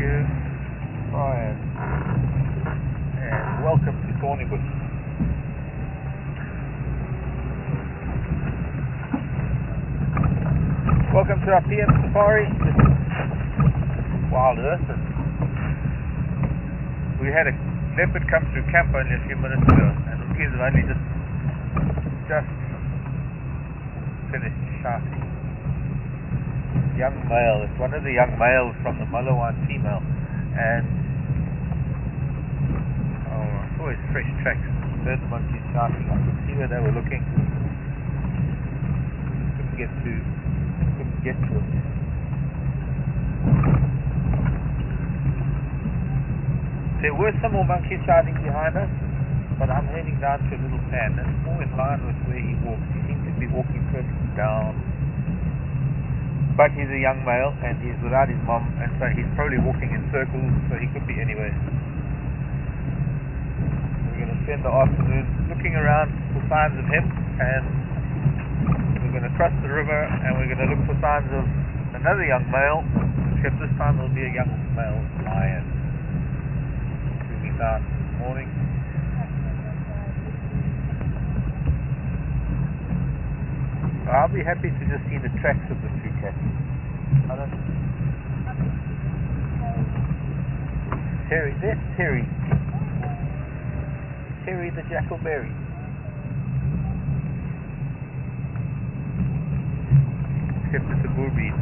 you, Brian, and welcome to Thornybush. Welcome to our PM safari. This is Wild Earth. We had a leopard come through camp only a few minutes ago, and the kids have only just finished shouting. Young male. It's one of the young males from the Malawan female, and it's always fresh tracks. Heard the monkeys shouting. I could see where they were looking. Couldn't get to it. There were some more monkeys shouting behind us, but I'm heading down to a little pan. That's more in line with where he walks. He seems to be walking further down. But he's a young male and he's without his mom, and so he's probably walking in circles, so he could be anywhere. We're going to spend the afternoon looking around for signs of him, and we're going to cross the river and we're going to look for signs of another young male, except this time it'll be a young male lion. Moving down this morning. I'll be happy to just see the tracks of the two cats. Terry, there's Terry. Terry the Jackleberry. Except it's a bullbeat.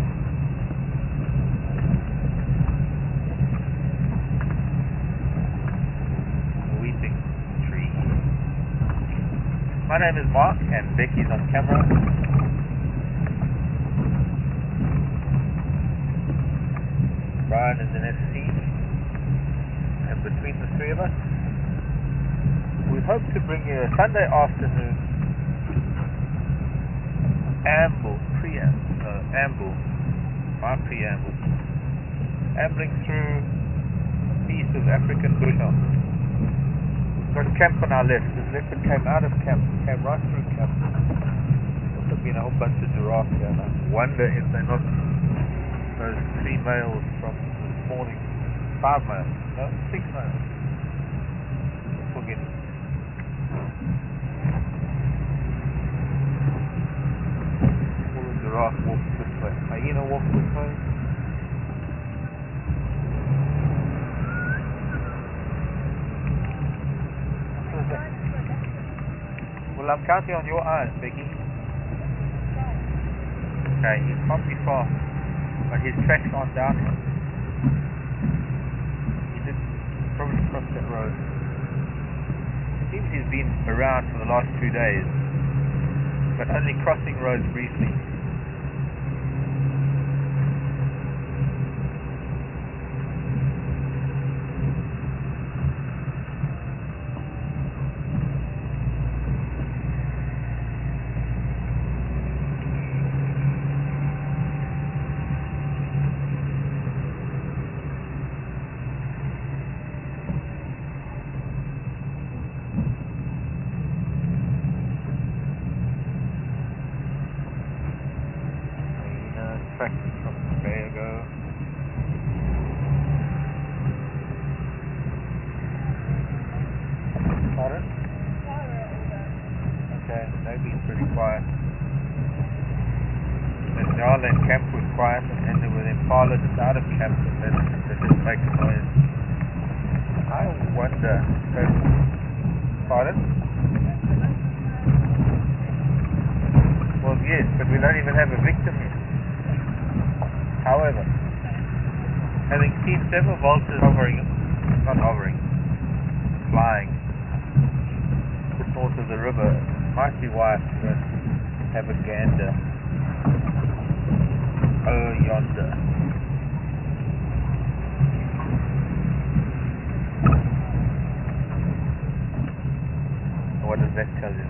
A weeping tree. My name is Mark and Becky's on camera. Brian is in SC, and between the three of us, we hope to bring you a Sunday afternoon ambling through a piece of African bush. We've got a camp on our left. This leopard came out of camp, came right through camp. Must have been a whole bunch of giraffe here, and I wonder if they're not those 3 males from this morning. 5 males. No, 6 males. Forget it. All the giraffe walks this way. Hyena walks this way. Well, I'm counting on your eyes, Becky. Okay, he can't be far. But his tracks aren't down here. He did probably cross that road. It seems he's been around for the last 2 days, but only crossing roads briefly. From a day ago. Pardon? Okay, maybe it's pretty quiet. The Jarland camp was quiet, and then there were impalas out of camp that didn't make a noise. I wonder. Pardon? Well, yes, but we don't even have a victim yet. However, having seen several vultures flying just north of the river, it might be wise to have a gander. Oh, yonder. What does that tell you?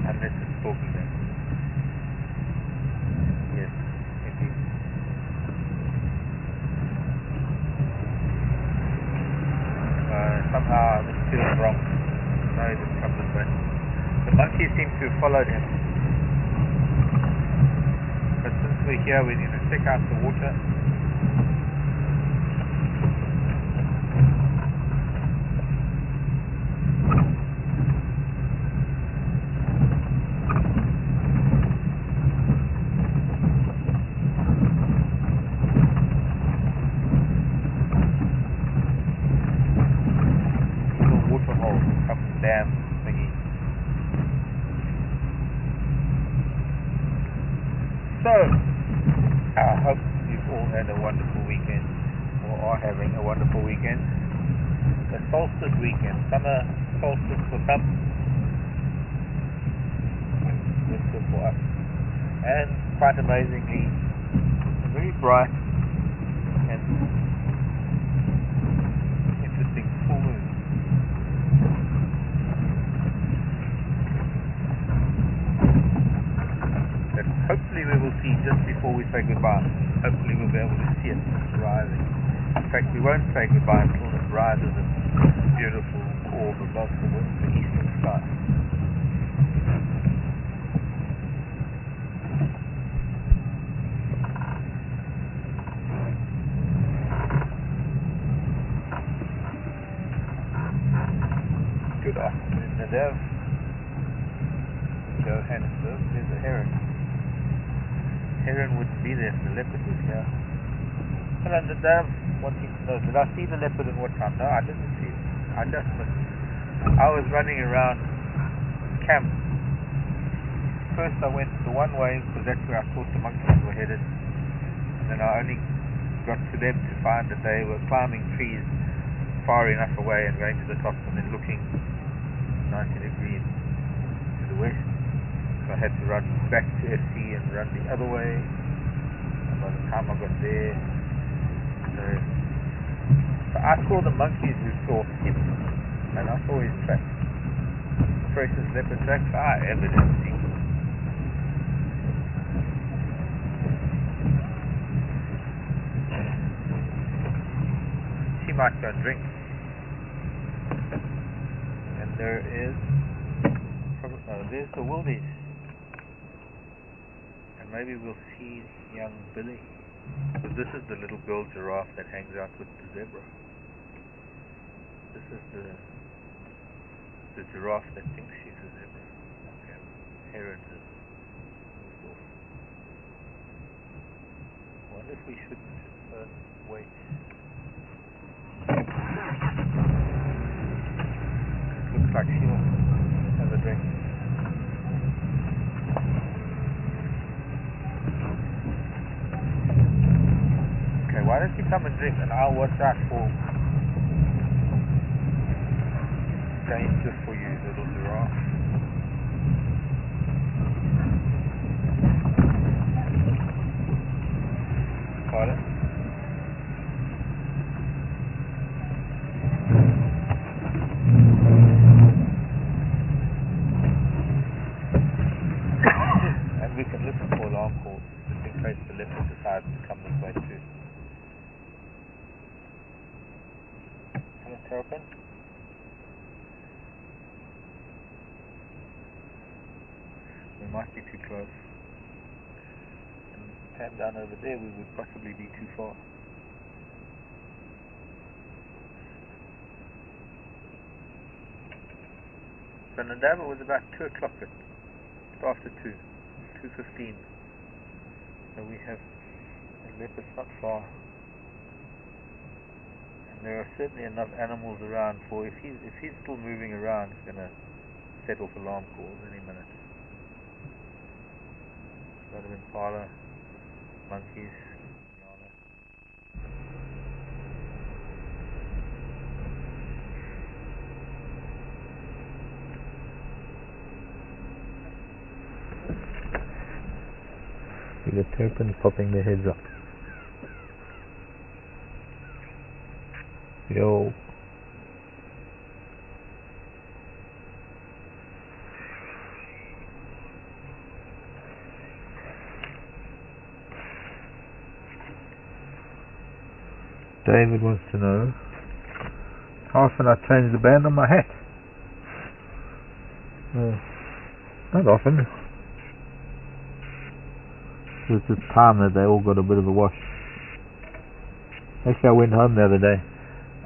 Unless it's talking then. Yes, indeed. Somehow this feels wrong. No, he didn't come this way. The monkeys seem to have followed him. we're here, we're going to check out the water. Dam thingy. So, I hope you've all had a wonderful weekend, or are having a wonderful weekend. The solstice weekend, summer solstice for some, winter for us, and quite amazingly, a very bright and interesting full moon. Hopefully we will see just before we say goodbye. Hopefully we'll be able to see it rising. In fact, we won't say goodbye until it rises in beautiful orb above the eastern sky. Good afternoon, Nadav. Johannesburg. There's a heron. Heron wouldn't be there if the leopard was here. Hello, Nadav. Wanting to know, did I see the leopard and what time? No, I didn't see it. I just missed it. I was running around camp. First I went the one way because that's where I thought the monkeys were headed. And then I only got to them to find that they were climbing trees far enough away and going to the top and then looking 90 degrees to the west. I had to run back to FC and run the other way, and by the time I got there, so I saw the monkeys who saw him, and I saw his tracks. Precious leopard tracks are evidently. She might go and drink, and there is there's the wildebeest. Maybe we'll see young Billy. Because this is the little girl giraffe that hangs out with the zebra. This is the giraffe that thinks she's a zebra. Okay. Heron is off. I wonder if we shouldn't wait. It looks like she'll have a drink. Why don't you come and drink and I'll watch out for danger for you, little giraffe. Pardon? And we can listen for alarm calls just in case the leopard decides to come this way too. Terrapin. We might be too close. And pan down over there, we would possibly be too far. So Nadav was about 2 o'clock, after 2:15. So we have a leopard not far. There are certainly enough animals around for if he's still moving around, he's going to set off alarm calls any minute. A lot of impala, monkeys, manana. See the terrapins popping their heads up. Yo. David wants to know how often I change the band on my hat. Not often. It's just time that they all got a bit of a wash. Actually, I went home the other day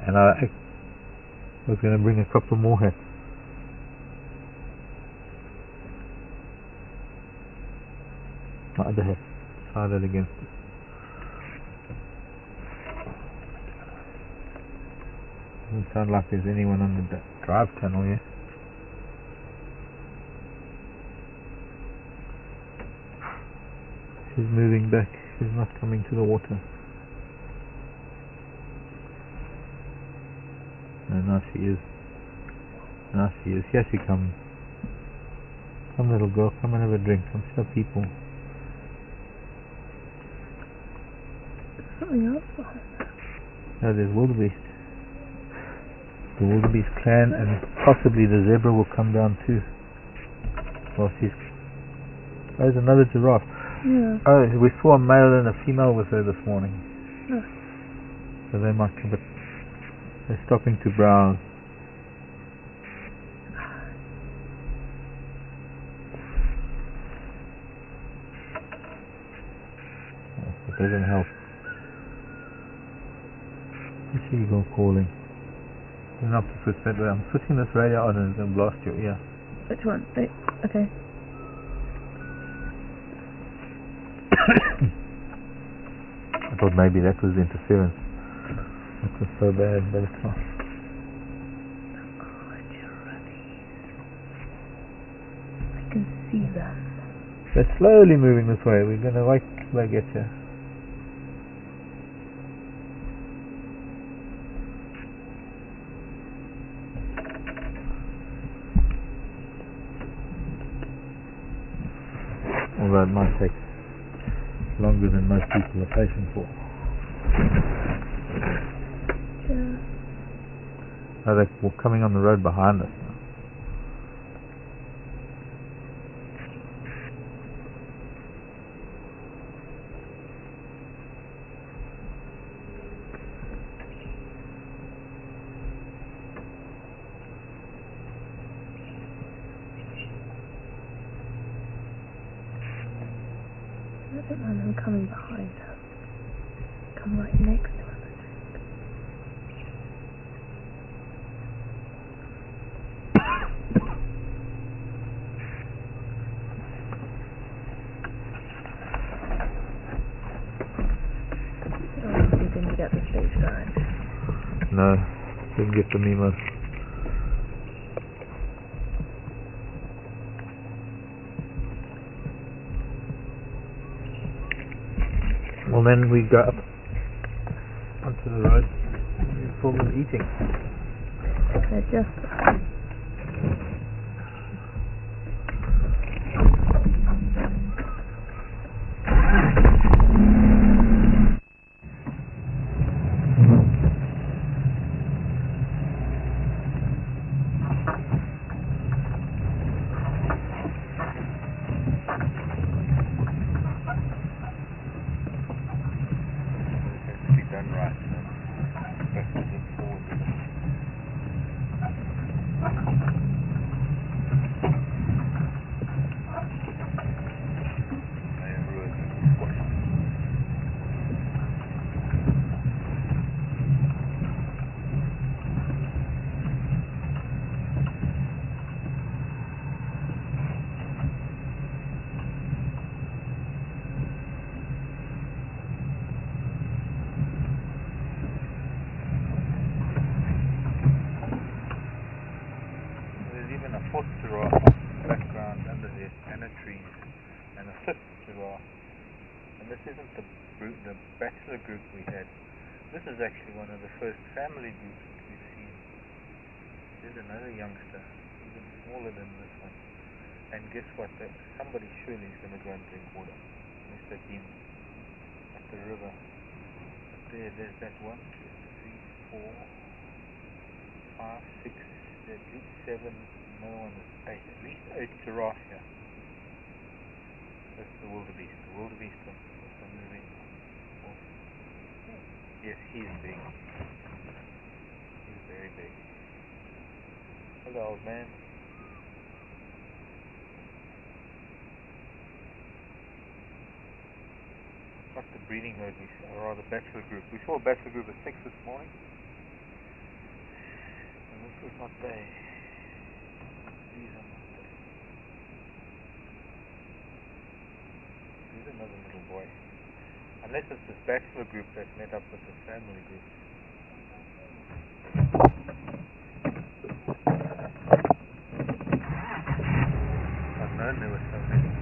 and I was going to bring a couple more hats. My other hat, decided against it. Doesn't sound like there's anyone on the drive tunnel yet. She's moving back. She's not coming to the water. No, now she is. Now she is. Here she comes. Come, little girl. Come and have a drink. Come show people. Something else behind that. No, there's wildebeest. The wildebeest clan, and possibly the zebra will come down too. Well, there's another giraffe. Yeah. Oh, we saw a male and a female with her this morning. Oh. So they might come, but they're stopping to browse. It doesn't help. You see you go calling. You're not to switch that way. I'm switching this radio on and it's going to blast your ear. Which one? Okay. I thought maybe that was interference. It was so bad, but it's not. Oh, giraffes. I can see them. They're slowly moving this way. We're going to wait till they get here. Although it might take longer than most people are patient for. Yeah. Oh, they're coming on the road behind us now. I don't mind them coming behind us. Come right next to us. You didn't get the stage right. No, didn't get the memo. Well, then we go up onto the road and film them eating. They're just... Done right, backwards and forwards. A fourth giraffe in the background under the banana trees, and a fifth giraffe. And this isn't the bachelor group we had. This is actually one of the first family groups that we've seen. There's another youngster, even smaller than this one. And guess what? Somebody surely is going to go and drink water. Mr. Beam at the river. There's that 1, 2, 3, 4, 5, 6, at least 7. No one is 8. At least 8 giraffes here. That's the wildebeest. The wildebeest are moving off. Yes, he is big. He's very big. Hello, old man. not the breeding herd, or rather bachelor group. We saw a bachelor group of 6 this morning, and this was not they. These are not they. There's another little boy. Unless it's this bachelor group that met up with the family group. I've known there was so many.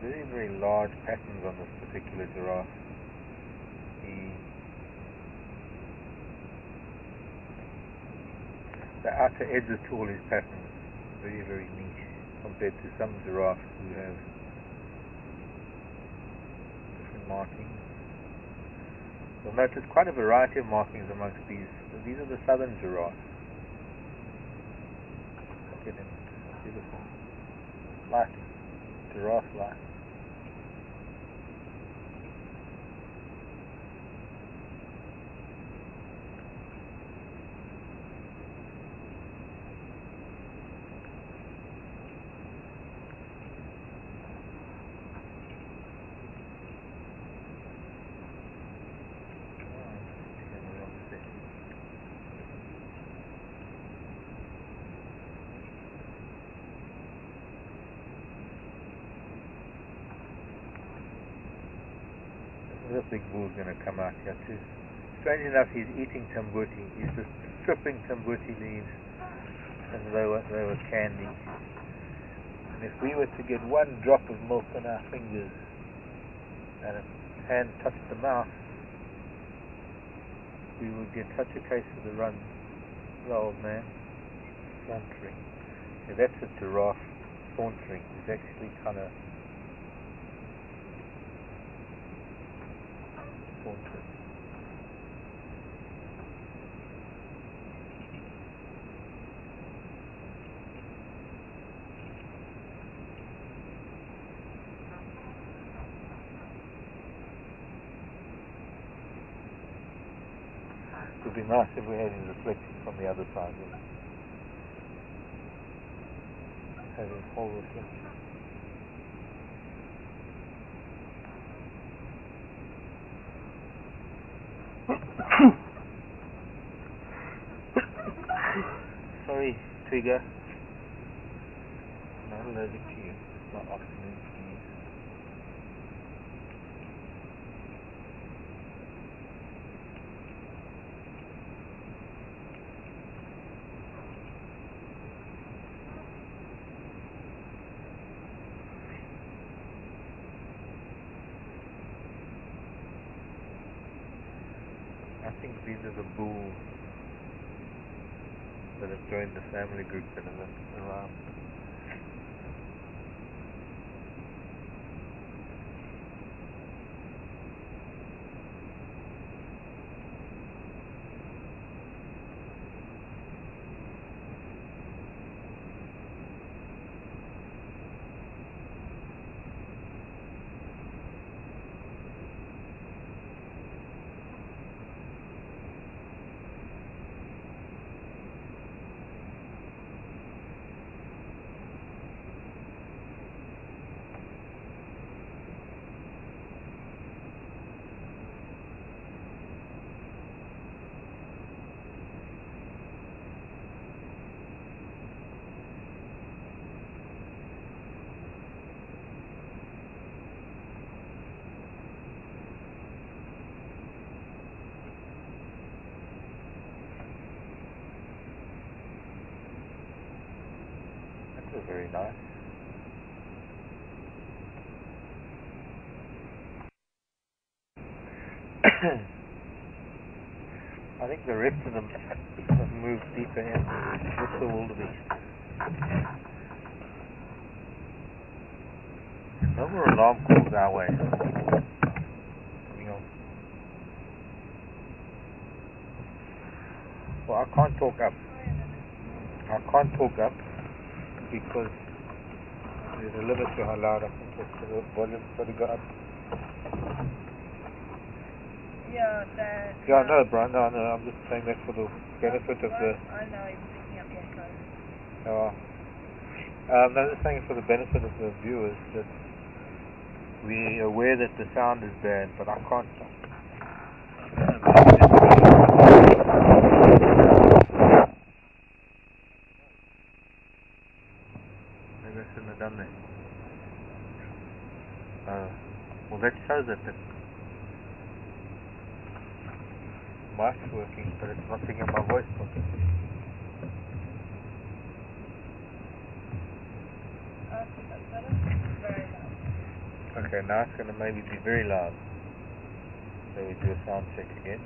Very, very large patterns on this particular giraffe. The outer edges to all his patterns, very, very neat compared to some giraffes who have different markings. You'll notice quite a variety of markings amongst these. So these are the southern giraffes. Look at him, beautiful. Light, giraffe light. this big bull's going to come out here too. Strange enough, he's eating tambuti. He's just stripping tambuti leaves as though they were candy. And if we were to get one drop of milk on our fingers and a hand touched the mouth, we would get such a case of the run. The old man sauntering. Yeah, that's a giraffe sauntering. He's actually kind of sauntering. It would be nice if we had his reflection from the other side. Have his whole reflection. Sorry, Twiga. I'm not allergic to you. It's not afternoon sneeze. I think these are the bulls that have joined the family group that are around. Very nice. I think the rest of them have moved deeper in with the wildebeest. No more alarm calls our way. Well, I can't talk up. Because there's a limit to how loud I can talk, so the volume's got to go up. Yeah, that... Yeah, I know, Brian, no, I'm just saying that for the benefit of the... I know, you're picking up the echo. Oh. No, I'm just saying for the benefit of the viewers that we're aware that the sound is bad, but I can't... Maybe I shouldn't have done that. Well, that shows that the mic's working, but it's not picking up my voice properly. That's better? Very loud. Okay, now it's going to maybe be very loud. So we do a sound check again.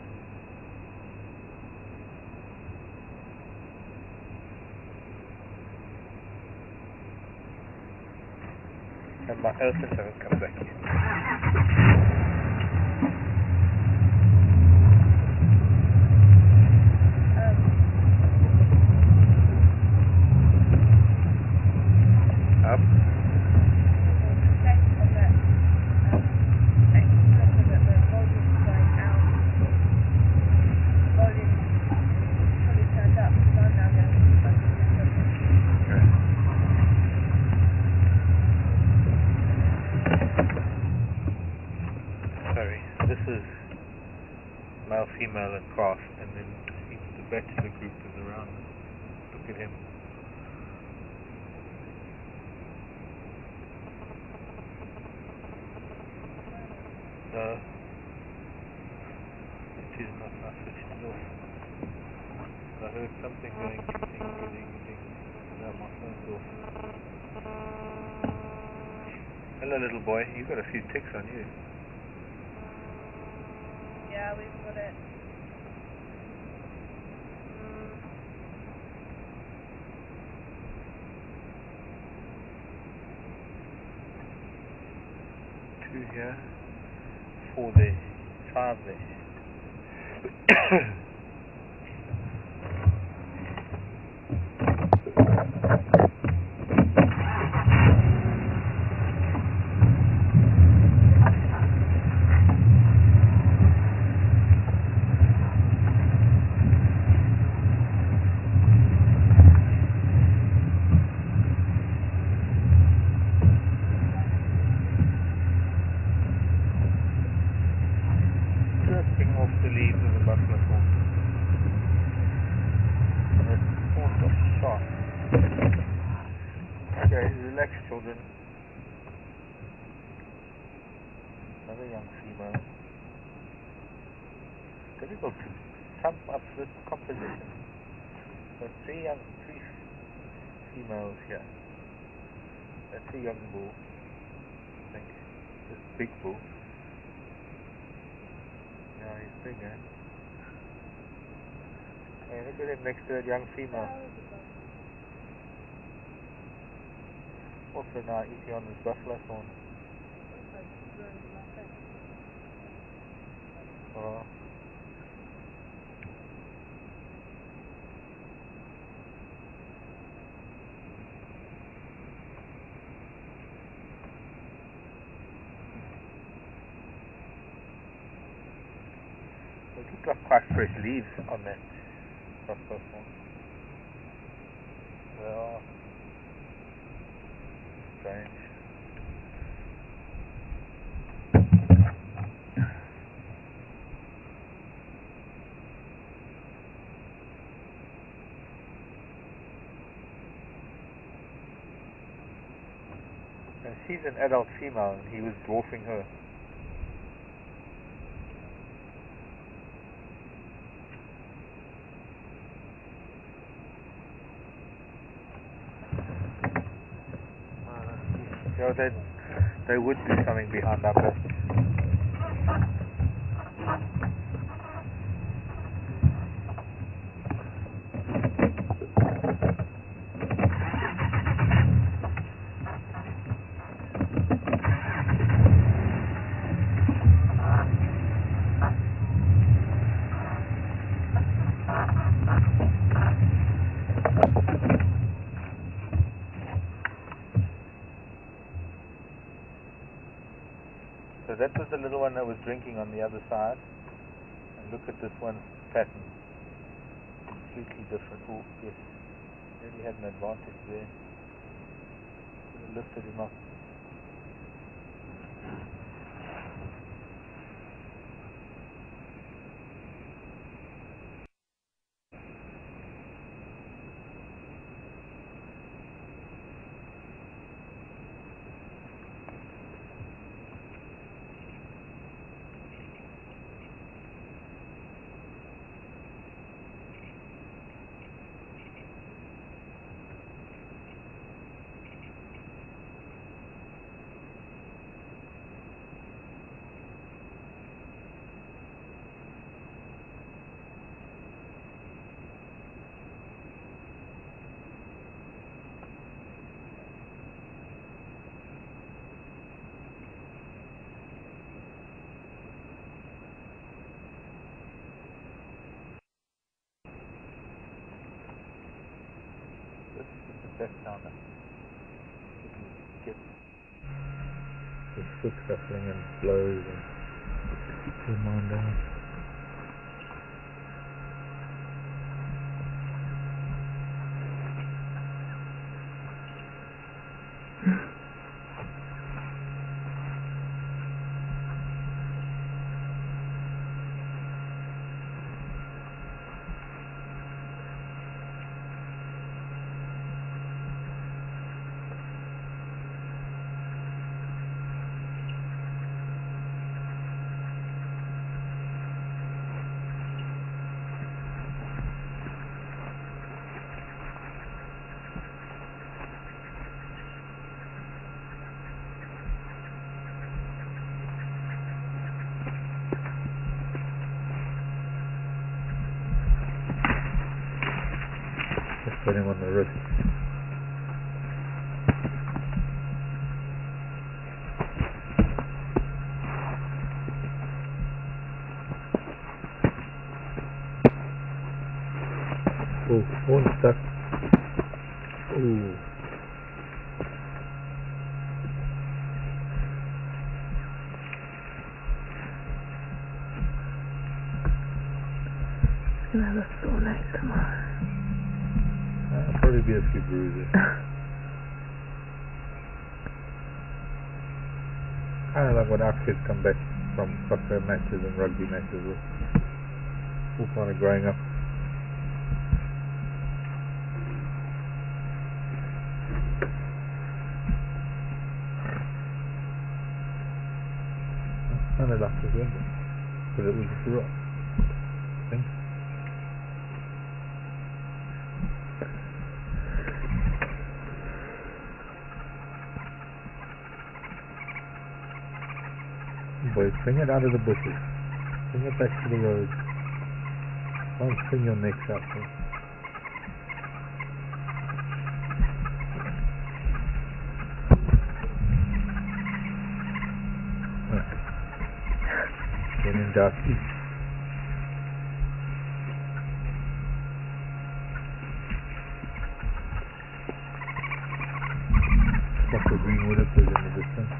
And my elephants haven't come back yet. Up. This is male, female, and calf, and then the bachelor group is around. Look at him. she's not switched it off. I heard something going ding, ding, ding, ding. No, my phone's off. Hello, little boy. You've got a few ticks on you. Yeah, we've got it. Two here, 4 there, 5 there. Off the leaves of the buffalo thorn. The thorns are sharp. Okay, relax, children. Another young female. It's difficult to sum up this composition. There are three females here. That's a young bull. I think this big bull. Yeah, he's big, eh? Hey, look at him next to that young female. Also now eating on this buffalo thorn. Oh. It looks like quite fresh leaves on that buffalo thorn. Well, strange. And she's an adult female and he was dwarfing her. So they would do something behind our back. So that was the little one that was drinking on the other side. And look at this one's pattern. Completely different. Oh, yes. Really had an advantage there. Could have lifted him up. Back down and get his foot shuffling and blows and keep him on down. put him on the wrist. Oh, one stuck. Oh. He's gonna have a sore neck tomorrow. There'll probably be a few bruises. Kind of like when our kids come back from soccer matches and rugby matches. We're kind of growing up. Kind of like this window, but it was just a rock. I think. Boys, bring it out of the bushes. Bring it back to the road. Don't swing your necks out there. Then in dusky. Like the green wood up in the distance.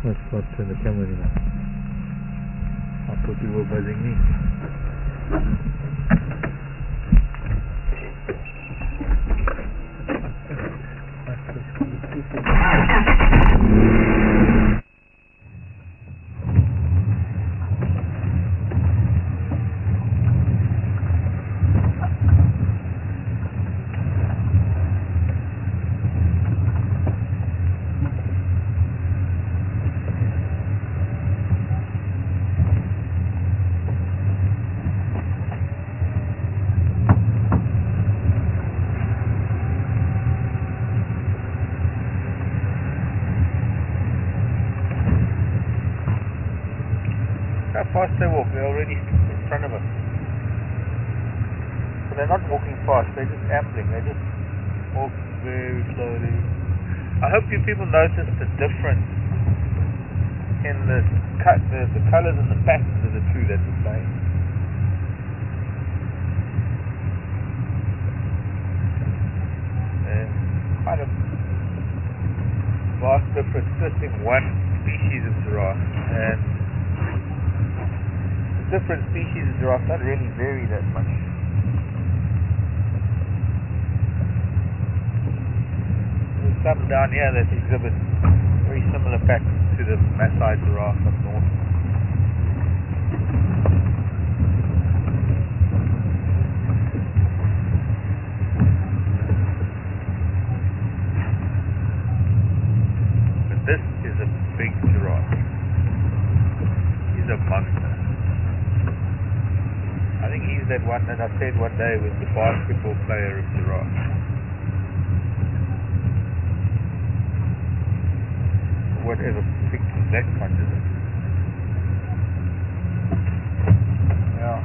Let's not turn the camera anymore. I thought you were buzzing me. How fast they walk, they're already in front of us. So they're not walking fast, they're just ambling, they just walk very slowly. I hope you people notice the difference in the colours and the patterns of the two that we're playing. And kind of vast difference just in one species of giraffe, and different species of giraffe don't really vary that much. There's some down here that exhibit very similar patterns to the Maasai giraffe up north. But this is a big giraffe. He's a monster. I think he's that one that I said one day was the basketball player of giraffe. Whatever picture that conjures up. Yeah.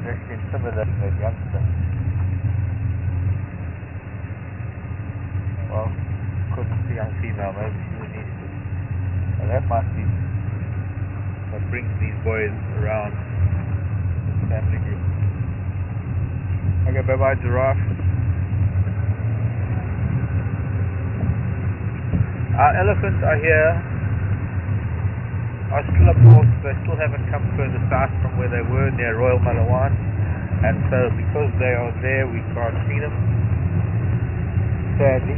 He's actually intimidating that youngster. now, maybe she's in East. And that must be what brings these boys around, this family group. Okay, bye-bye, Giraffe. Our elephants are here, are still up north. They still haven't come further south from where they were near Royal Malawan, and so because they are there we can't see them, sadly.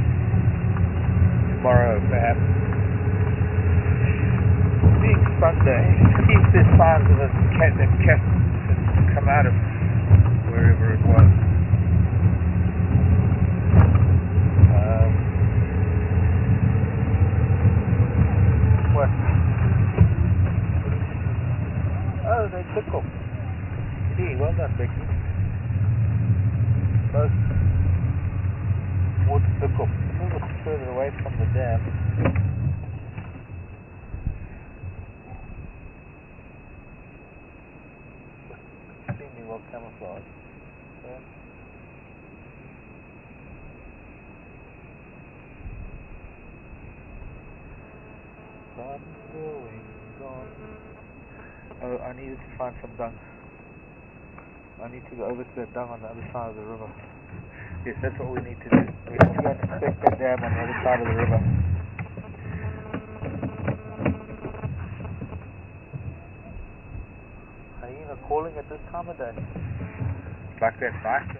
Tomorrow perhaps. Being Sunday, see if there's signs of them cats come out of wherever it was. What? Oh, they tickle. Gee, well done, Becky. Both would tickle. A little bit further away from the dam. Extremely well camouflaged. Oh, I needed to find some dung. I need to go over to that dung on the other side of the river. Yes, that's what we need to do. We need to go and inspect that dam on the other side of the river. Hyena calling at this time of day. It's like that night.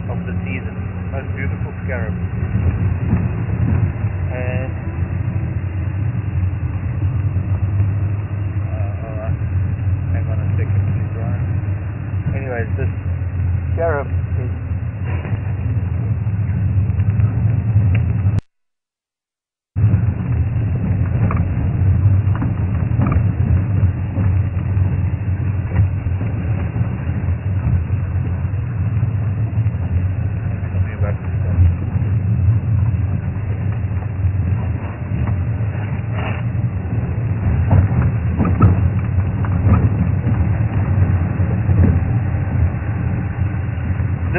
Of the season. Most beautiful scarab. And hang on a second, please, Ryan. Anyways, this scarab is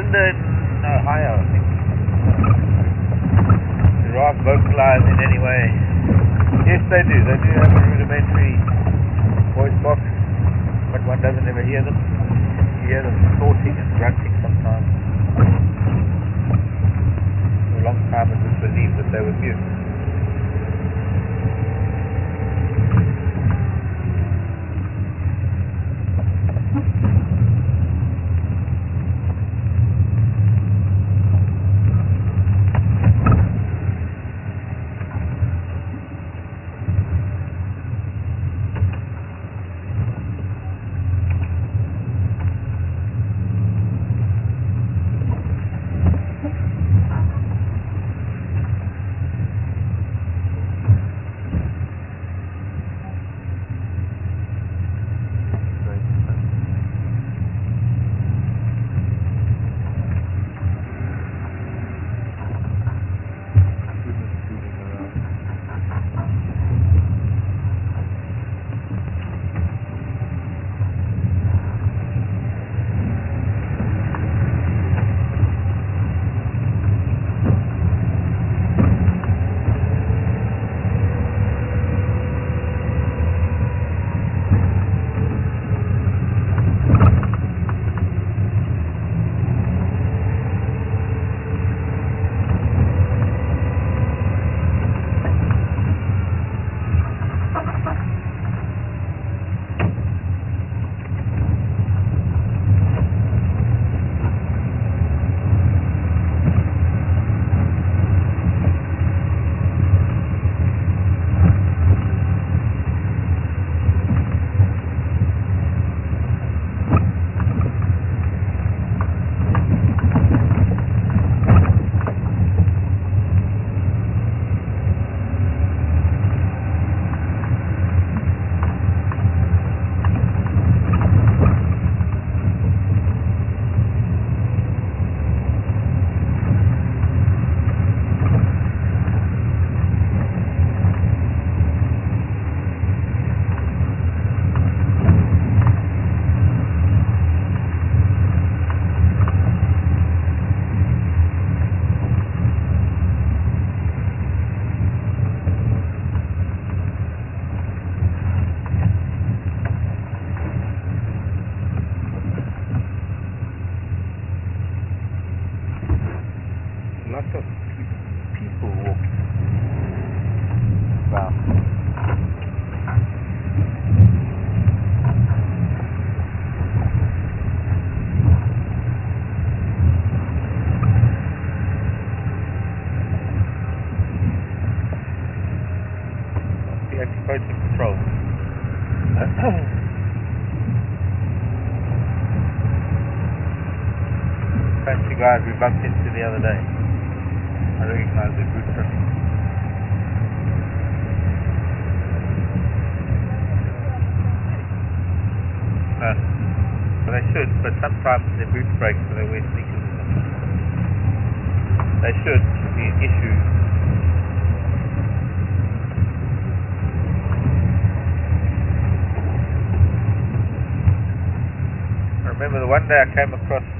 in Ohio, I think. Giraffe vocalize in any way. Yes, they do. They do have a rudimentary voice box, but one doesn't ever hear them. You hear them snorting and grunting sometimes. For a long time it was believed that they were mute. fancy guys we bumped into the other day. I recognize their boot prints. No. But they should, but sometimes their boots break, so they wear sneakers or something. They should be an issue. I remember the one day I came across a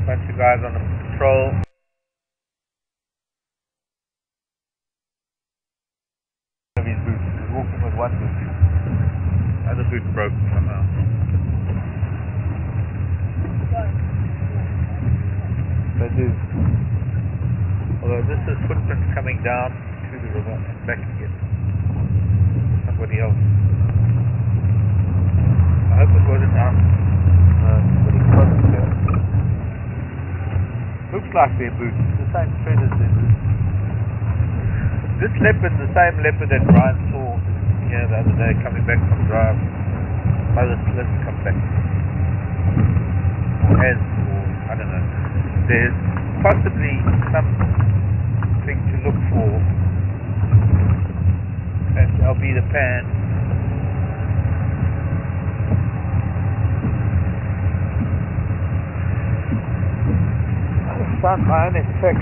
bunch of guys on a patrol. Of his boots. He was walking with one boot. The other boot broke somehow. They do. Although this is footprints coming down to the river and back again. Somebody else. I hope it wasn't out. Pretty close to there. Looks like their boots. The same thread as their boots. This leopard, the same leopard that Brian saw here the other day coming back from drive. Mother let's come back. Or has, or I don't know. There's possibly something to look for at Albedo Pan. I found my own effect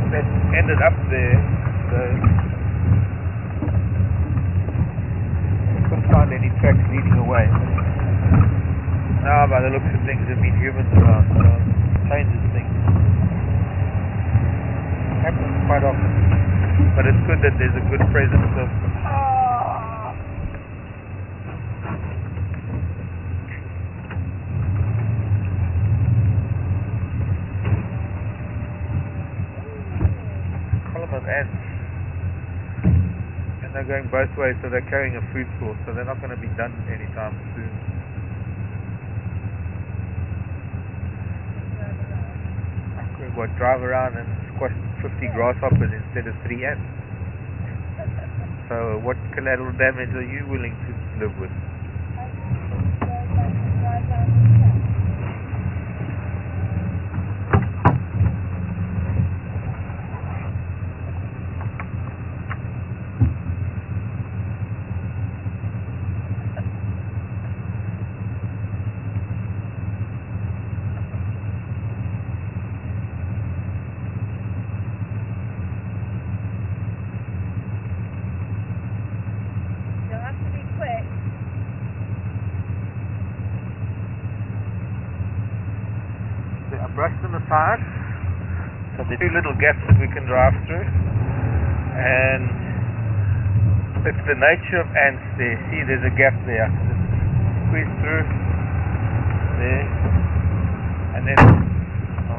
that ended up there, so I couldn't find any tracks leading away. Now by the looks of things there have been humans around, so it changes things. It happens quite often, but it's good that there's a good presence of ants, and they're going both ways, so they're carrying a food source, so they're not going to be done anytime soon. We've got to drive around and squash 50 grasshoppers instead of 3 ants. So what collateral damage are you willing to live with? Brush them aside, so there are 2 little gaps that we can drive through, and it's the nature of ants there. See, there's a gap there. Just squeeze through there, and then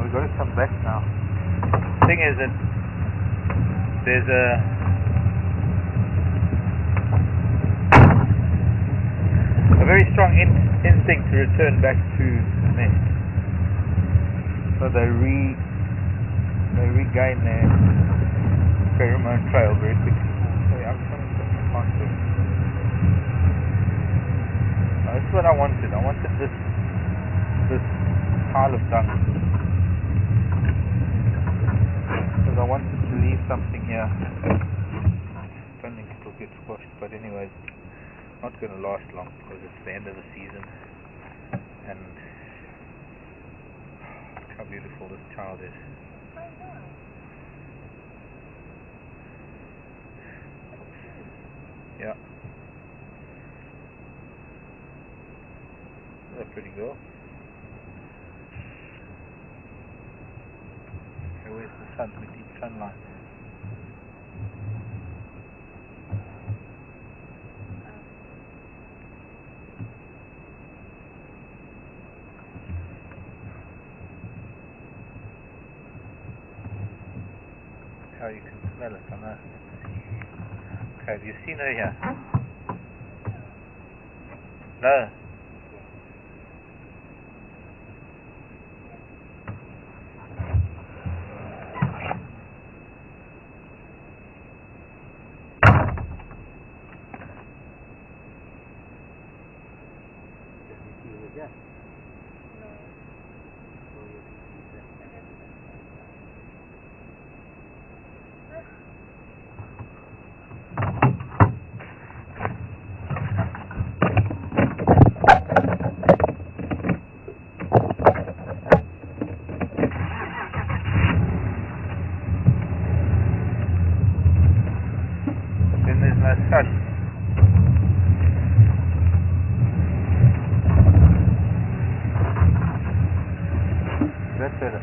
we've got to come back now. The thing is that there's a very strong instinct to return back to the nest. So they regain their pheromone trail very quickly. Sorry, I'm trying to find it. This is what I wanted. I wanted this pile of dung, because I wanted to leave something here. I don't think it will get squashed, but anyways, it's not going to last long because it's the end of the season, and how beautiful this child is. Yeah. That's a pretty girl. Okay, where's the sun? We need sunlight. How you can smell it, I know. Okay, have you seen her here? No. Did you see her again? No. better.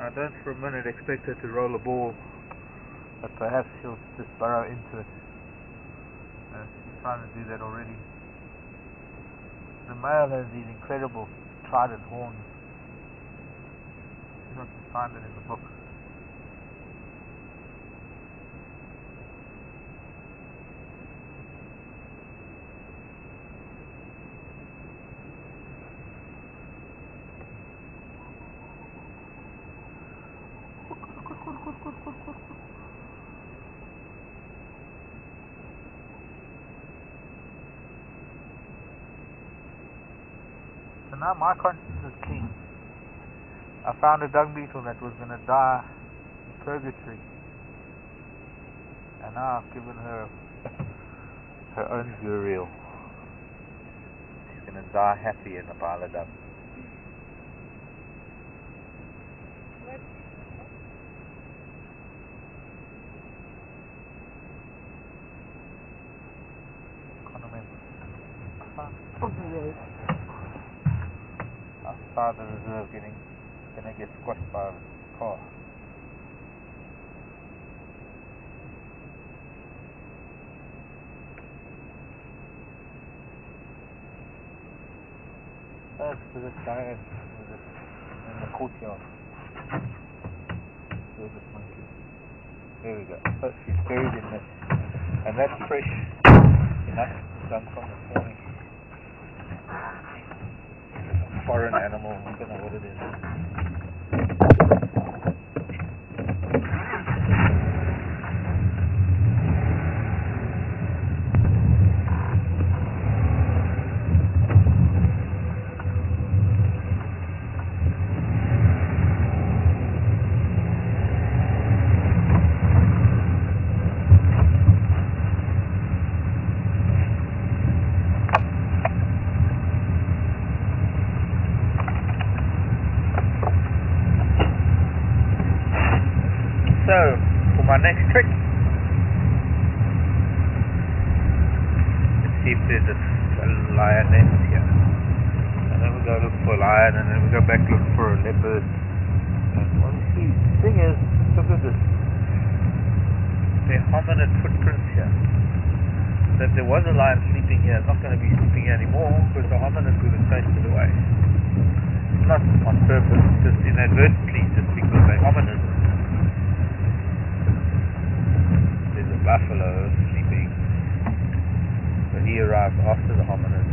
I don't for a minute expect her to roll a ball, but perhaps she'll just burrow into it. She's trying to do that already. The male has these incredible trident horns. You don't find it in the book. So now my conscience is clean. I found a dung beetle that was going to die in purgatory, and now I've given her her own burial. She's going to die happy in a pile of dung. Outside the reserve, gonna get squashed by a car. That's to this guy in the courtyard. Where's this monkey? There we go. Oh, she's buried in this, and that's fresh enough done from this morning. Foreign animal, I don't know what it is. So, for my next trick, let's see if there's a lioness here. And then we go look for a lion, and then we go back look for a leopard. And what we see, the thing is, look at this. There are hominid footprints here. So if there was a lion sleeping here, it's not going to be sleeping here anymore, because the hominid would have chased it away. Not on purpose, just inadvertently, just because they're hominid. Buffalo sleeping, so he arrived after the hominid.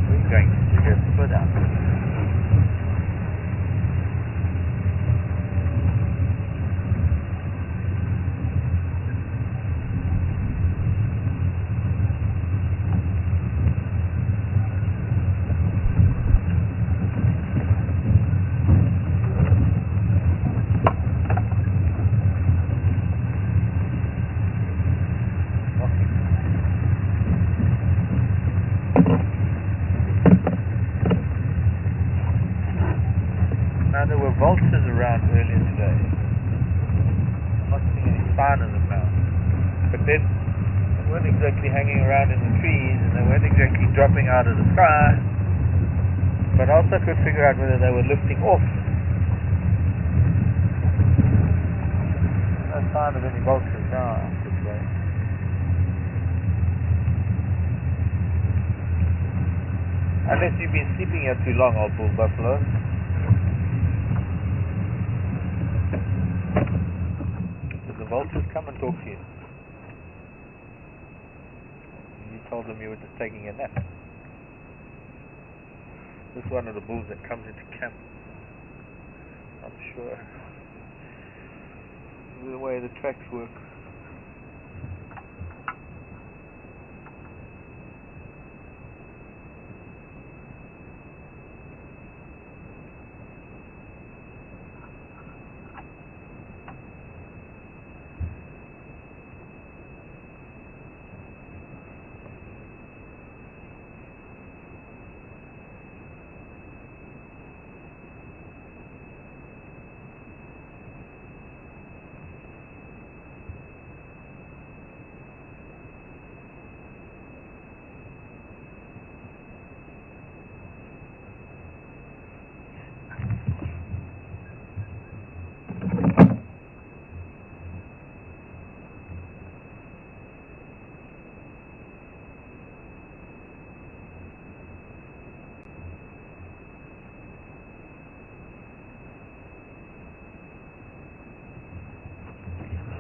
We're going to just split up. Now there were vultures around earlier today. I'm not seeing any sign of them now. But then they weren't exactly hanging around in the trees, and they weren't exactly dropping out of the sky. But I also could figure out whether they were lifting off. No sign of any vultures now this way. Unless you've been sleeping here too long, old bull buffalo. vultures come and talk to you? You told them you were just taking a nap. This is one of the bulls that comes into camp. I'm sure. The way the tracks work.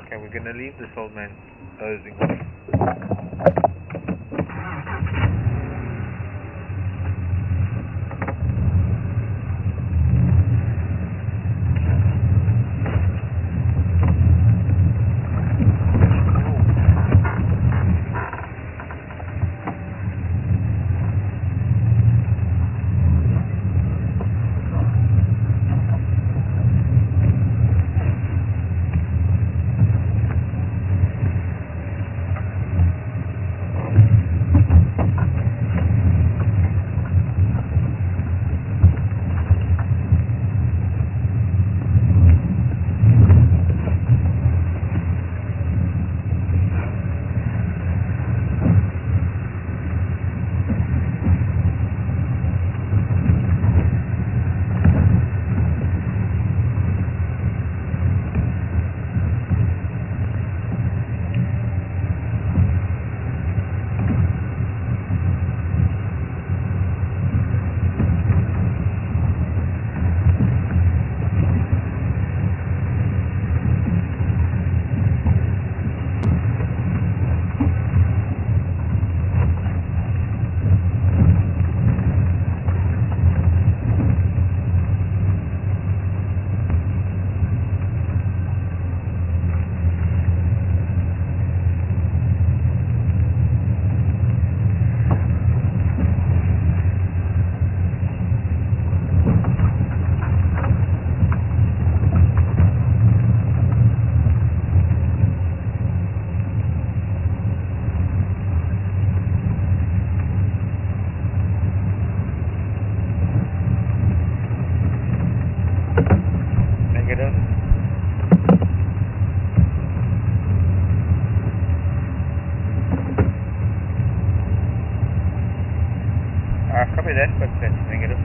Okay, we're going to leave this old man dozing off. Copy that, but that's negative.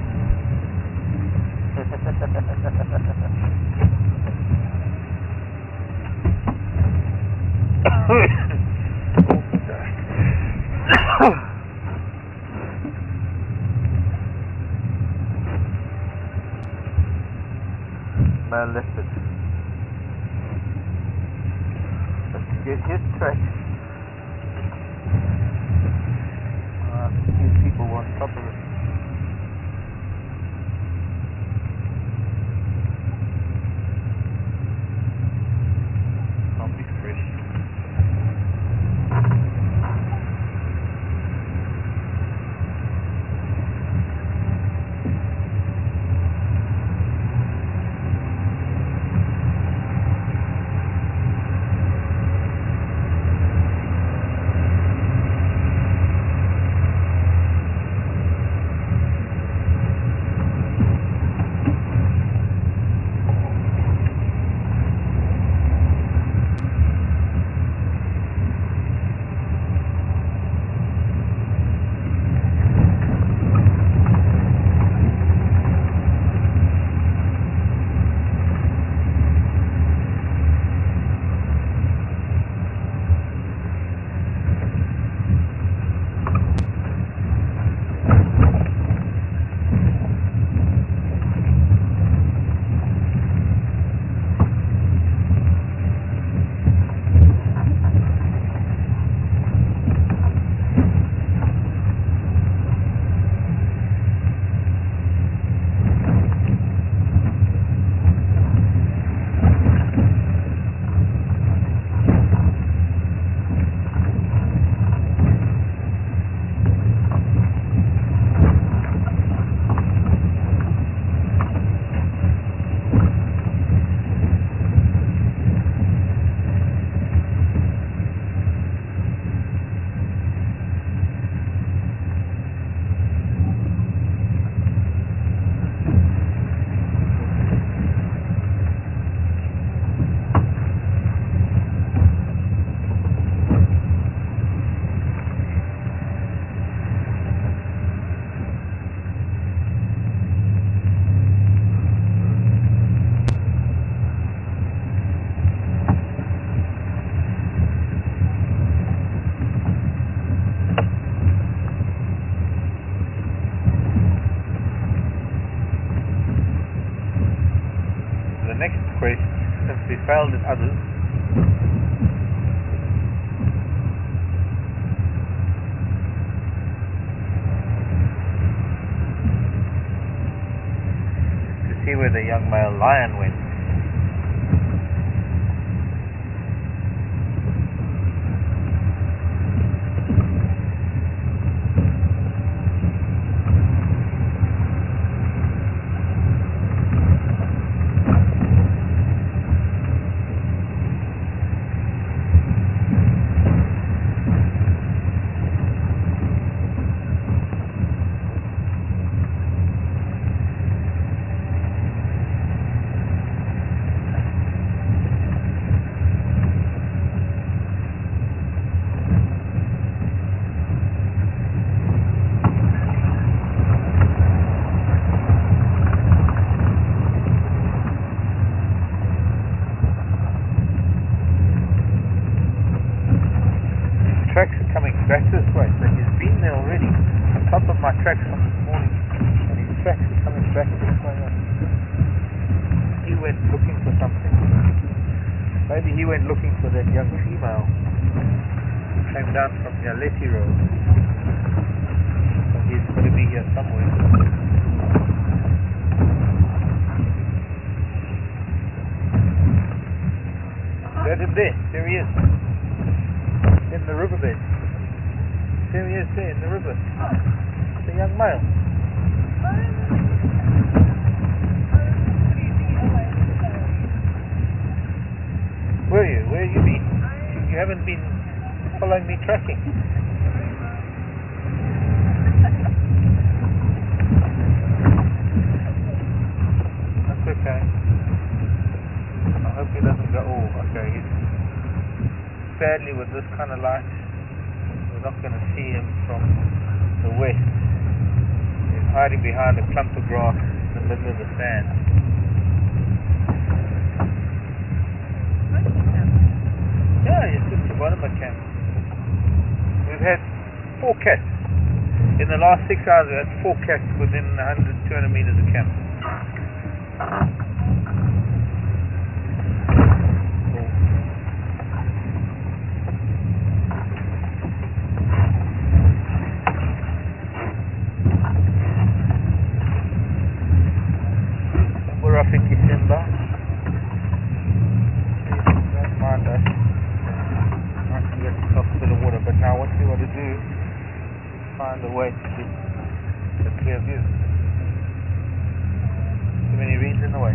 Man lifted. Let's get his track. These people on top of it. Probably fresh. operations since we failed in others. To see where the young male lion went. Tracks are coming back this way, so he's been there already, on top of my tracks from this morning, and his tracks are coming back this way. He went looking for something. Maybe he went looking for that young female who came down from the Aleti Road. So he's got to be here somewhere. There's him there. There he is. In the riverbed. There he is, there in the river. The young male. Where are you? Where have you been? You haven't been following me tracking. That's okay. I hope he doesn't go. Oh, okay. Sadly, with this kind of light, we're not going to see him from the west. He's hiding behind a clump of grass in the middle of the sand. Yeah, he's just the bottom of camp. We've had 4 cats. In the last 6 hours, we had 4 cats within 100, 200 meters of camp. We're off in December. Don't mind us. Nice to get off a bit of water, but now what we want to do is find a way to get a clear view. Too many reeds in the way.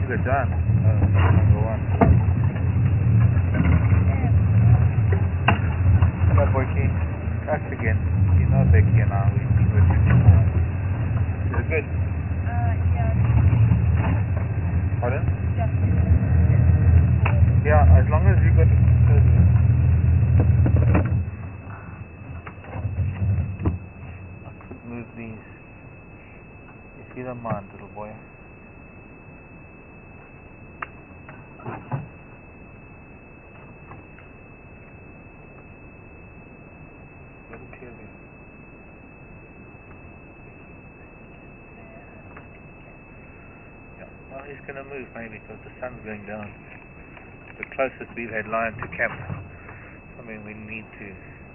Good done. Number 1. Hello, Boyki. Us again. You know Becky and I. We've been with you before. You're good. Yeah. Pardon? Yeah, as long as you got. I could move these. If you don't mind, little boy. Well, he's going to move maybe because the sun's going down. It's the closest we've had lion to camp. Something we need to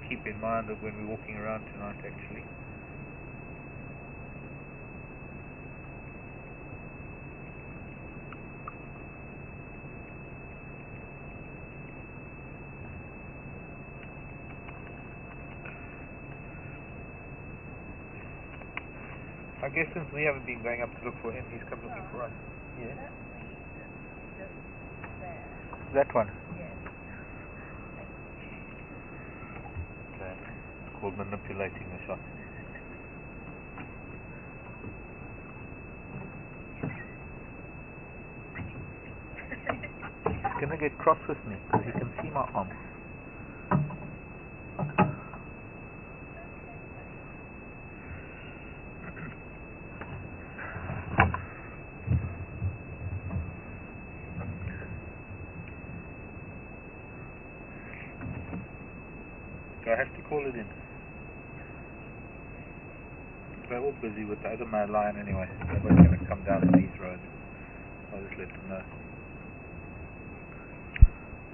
keep in mind of when we're walking around tonight, actually. I guess since we haven't been going up to look for him, he's come looking for us. Yeah. That one? Yes. That's called manipulating the shot. He's gonna get cross with me because he can see my arm. have to call it in. They're all busy with the other male lion anyway. Nobody's going to come down these roads. I'll just let them know.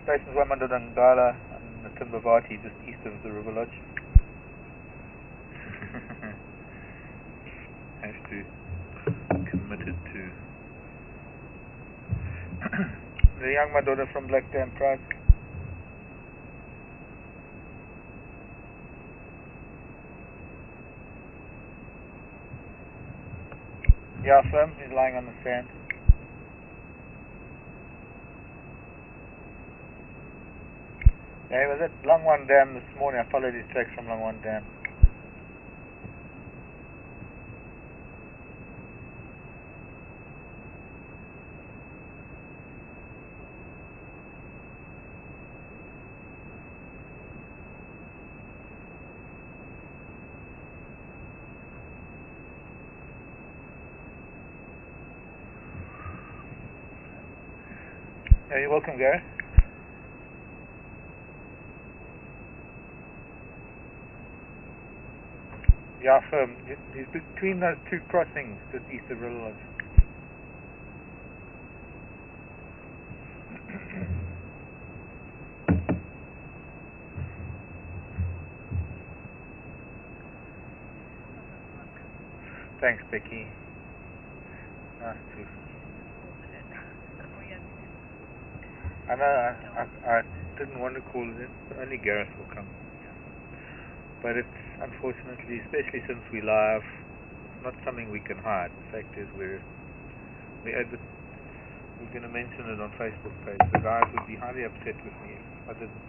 Stations Wamanda and Ngala and the Timbavati just east of the river lodge. Have to committed to the young Madonna from Black Dam Pride. Yeah, firm. He's lying on the sand. Yeah, he was at Langwan Dam this morning. I followed his tracks from Langwan Dam. Yeah, you're welcome, Gary. Yeah, firm. He's between those two crossings just east of River Lodge. Thanks, Becky. Nice to. I know, I didn't want to call it in. Only Giraffe will come. But it's unfortunately, especially since we live, not something we can hide. The fact is we're going to mention it on Facebook page. The guys would be highly upset with me if I didn't.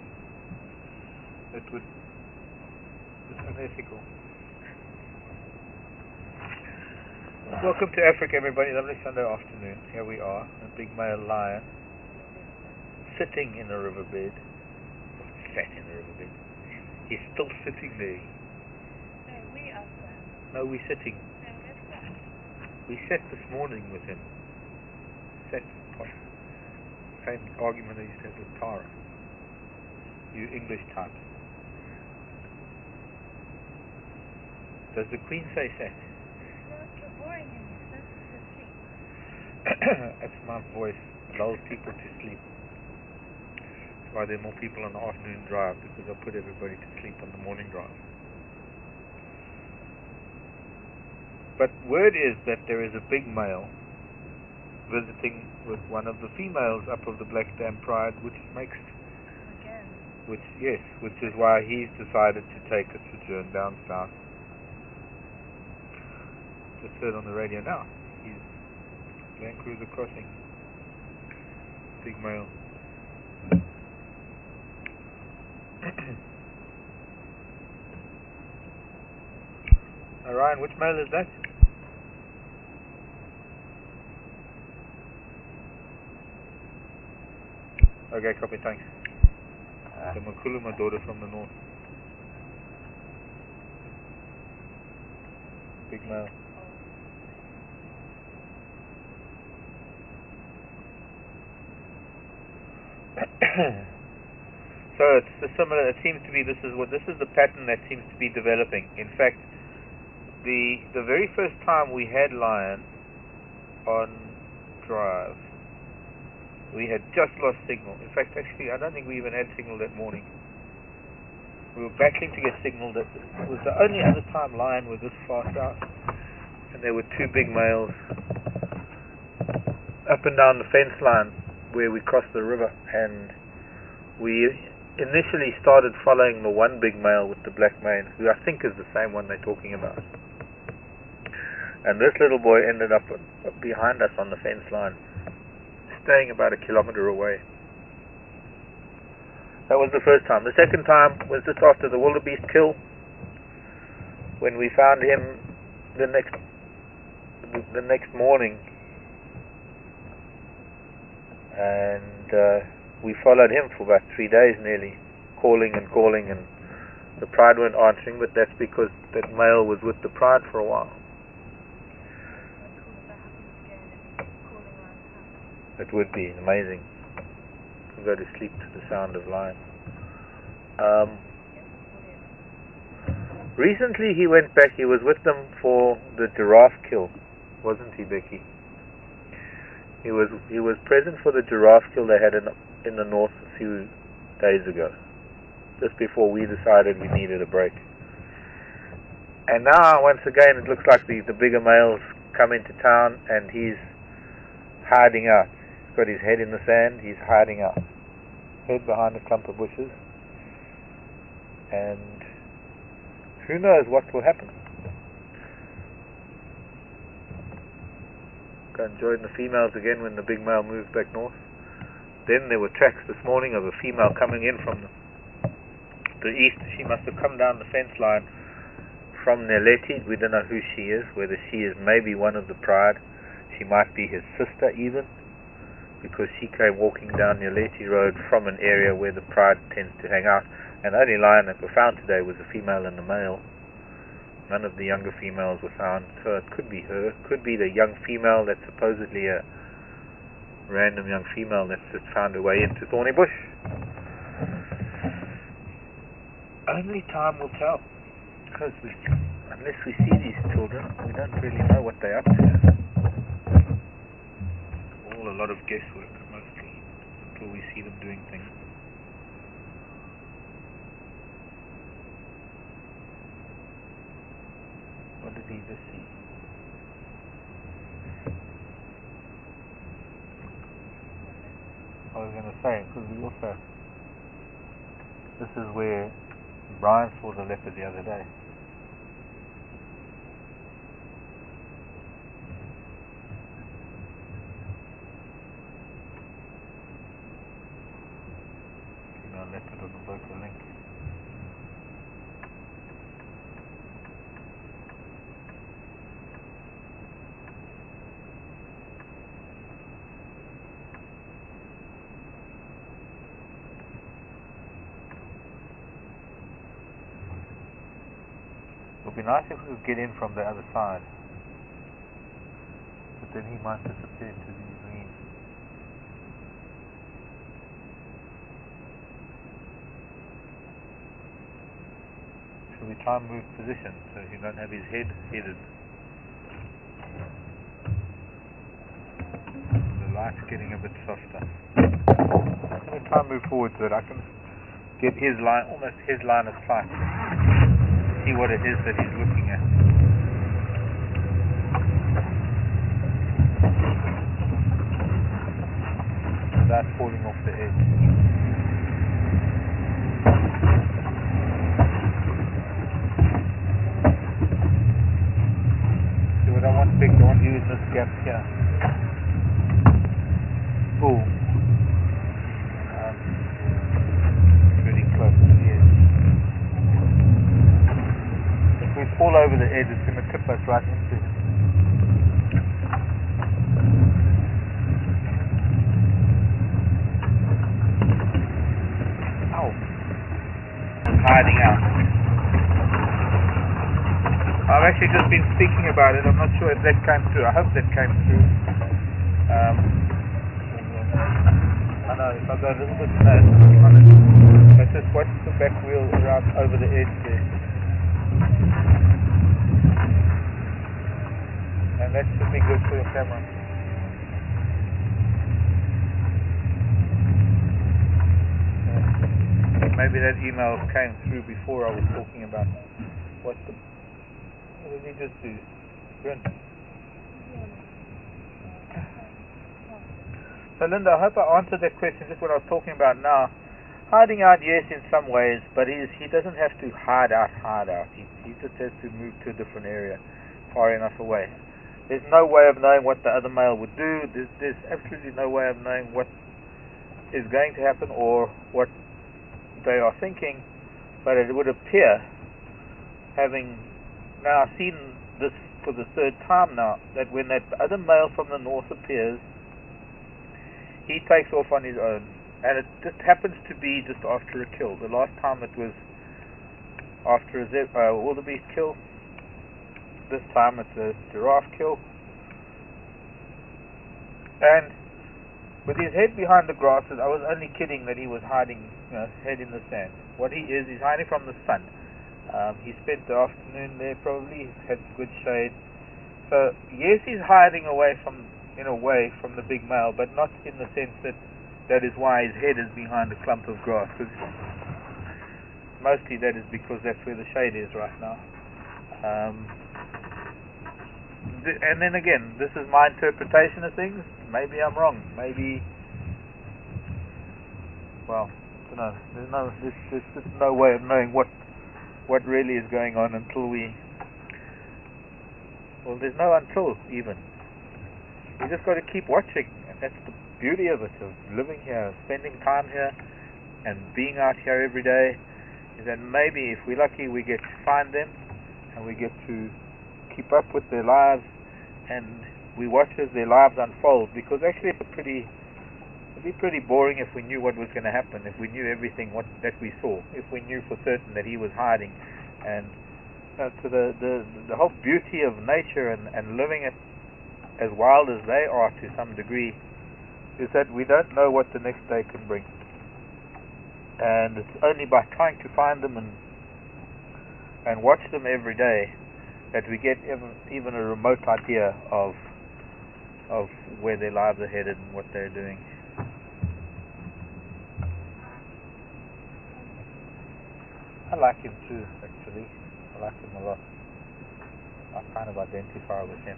It's unethical. Welcome to Africa, everybody. Lovely Sunday afternoon. Here we are, a big male lion sitting in a riverbed. Sat in a riverbed. He's still sitting there. No, we are sat. No, we're sitting. No, we're sat. We sat this morning with him. Sat. Same argument I used to have with Tara. You English type. Does the Queen say sat? No, you're boring him. He says to sleep. That's my voice. Lulls people to sleep. That's why there are more people on the afternoon drive, because I put everybody to sleep on the morning drive. But word is that there is a big male visiting with one of the females up of the Black Dam Pride, which makes... Again. Which is why he's decided to take a sojourn down south. Just heard on the radio now. He's Land Cruiser crossing. Big male. Ryan, which male is that? Okay, copy, thanks. The Makuluma daughter from the north. Big male. So it's similar. It seems to be this is the pattern that seems to be developing. In fact, the very first time we had lion on drive, we had just lost signal. In fact, actually, I don't think we even had signal that morning. We were battling to get signal. That it was the only other time lion was this far south, and there were two big males up and down the fence line where we crossed the river, and we initially started following the one big male with the black mane, who I think is the same one they're talking about. And this little boy ended up behind us on the fence line, staying about 1 kilometer away. That was the first time. The second time was just after the wildebeest kill, when we found him the next morning, and we followed him for about 3 days nearly, calling, and the pride weren't answering, but that's because that male was with the pride for a while. It would be amazing to go to sleep to the sound of lion. Recently he went back, he was with them for the giraffe kill, wasn't he, Becky? He was present for the giraffe kill they had in the north a few days ago, just before we decided we needed a break. And now, once again, it looks like the bigger males come into town and he's hiding out. He's got his head in the sand, he's hiding out. Head behind a clump of bushes. And who knows what will happen. Go and join the females again when the big male moves back north. Then there were tracks this morning of a female coming in from the east. She must have come down the fence line from Neleti. We don't know who she is, whether she is maybe one of the pride. She might be his sister even, because she came walking down Neleti Road from an area where the pride tends to hang out. And the only lion that were found today was a female and a male. None of the younger females were found, so it could be her. Could be the young female that's supposedly a random young female that's just found her way into Thornybush. Only time will tell, because unless we see these children, we don't really know what they're up to. All a lot of guesswork, mostly, until we see them doing things. What did he just see? I was going to say, because we also, this is where Brian saw the leopard the other day. Female leopard on the Boca Link. It would be nice if we could get in from the other side, but then he might disappear into these reeds. Shall we try and move position so he don't have his head headed? The light's getting a bit softer. I'm going to try and move forward so that I can get his line, almost his line of sight. See what it is that he's looking at. Without falling off the edge. See what I want, big, I want you in this gap here. Oh. Pretty close to the edge. If we fall over the edge, it's going to tip us right into it. Ow. It's hiding out. I've actually just been speaking about it. I'm not sure if that came through. I hope that came through. I know, if I go a little bit slow, let's just watch the back wheel around over the edge there. And that should be good for the camera. Maybe that email came through before I was talking about what did he just do? Grin. So Linda, I hope I answered that question, just what I was talking about now. Hiding out, yes, in some ways, but he doesn't have to hide out. He just has to move to a different area, far enough away. There's no way of knowing what the other male would do. There's absolutely no way of knowing what is going to happen or what they are thinking, but it would appear, having now seen this for the third time now, that when that other male from the north appears, he takes off on his own, and it just happens to be just after a kill. The last time it was after a wildebeest kill. This time it's a giraffe kill. And with his head behind the grasses, I was only kidding that he was hiding, head in the sand. What he is, he's hiding from the sun. He spent the afternoon there probably, had good shade. So yes, he's hiding away from, in a way, from the big male, but not in the sense that that is why his head is behind a clump of grass. Cause mostly that is because that's where the shade is right now. And then again, this is my interpretation of things. Maybe I'm wrong. Maybe, well, I don't know. There's just no way of knowing what really is going on until we. Well, there's no until even. You just got to keep watching, and that's the beauty of it, of living here, spending time here, and being out here every day. Is that maybe if we're lucky, we get to find them, and we get to keep up with their lives, and we watch as their lives unfold. Because actually, it'd be pretty boring if we knew what was going to happen, if we knew everything that we saw, if we knew for certain that he was hiding. And so the whole beauty of nature and living it as wild as they are to some degree is that we don't know what the next day can bring. And it's only by trying to find them and watch them every day that we get even a remote idea of where their lives are headed and what they're doing. I like him too, actually. I like him a lot. I kind of identify with him.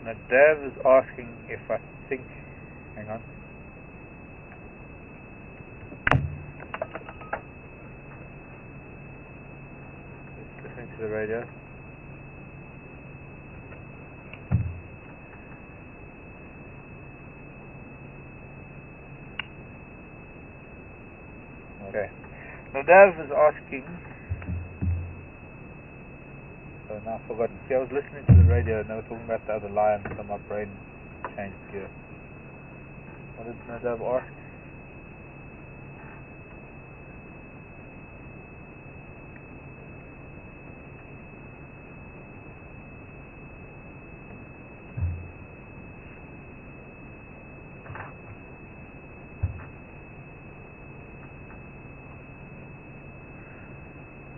Nadav is asking if I think. Hang on. Just listening to the radio. Okay. Nadav is asking. So now I forgot. See, I was listening to the radio and they were talking about the other lion, so my brain changed gear. What did Nadav ask?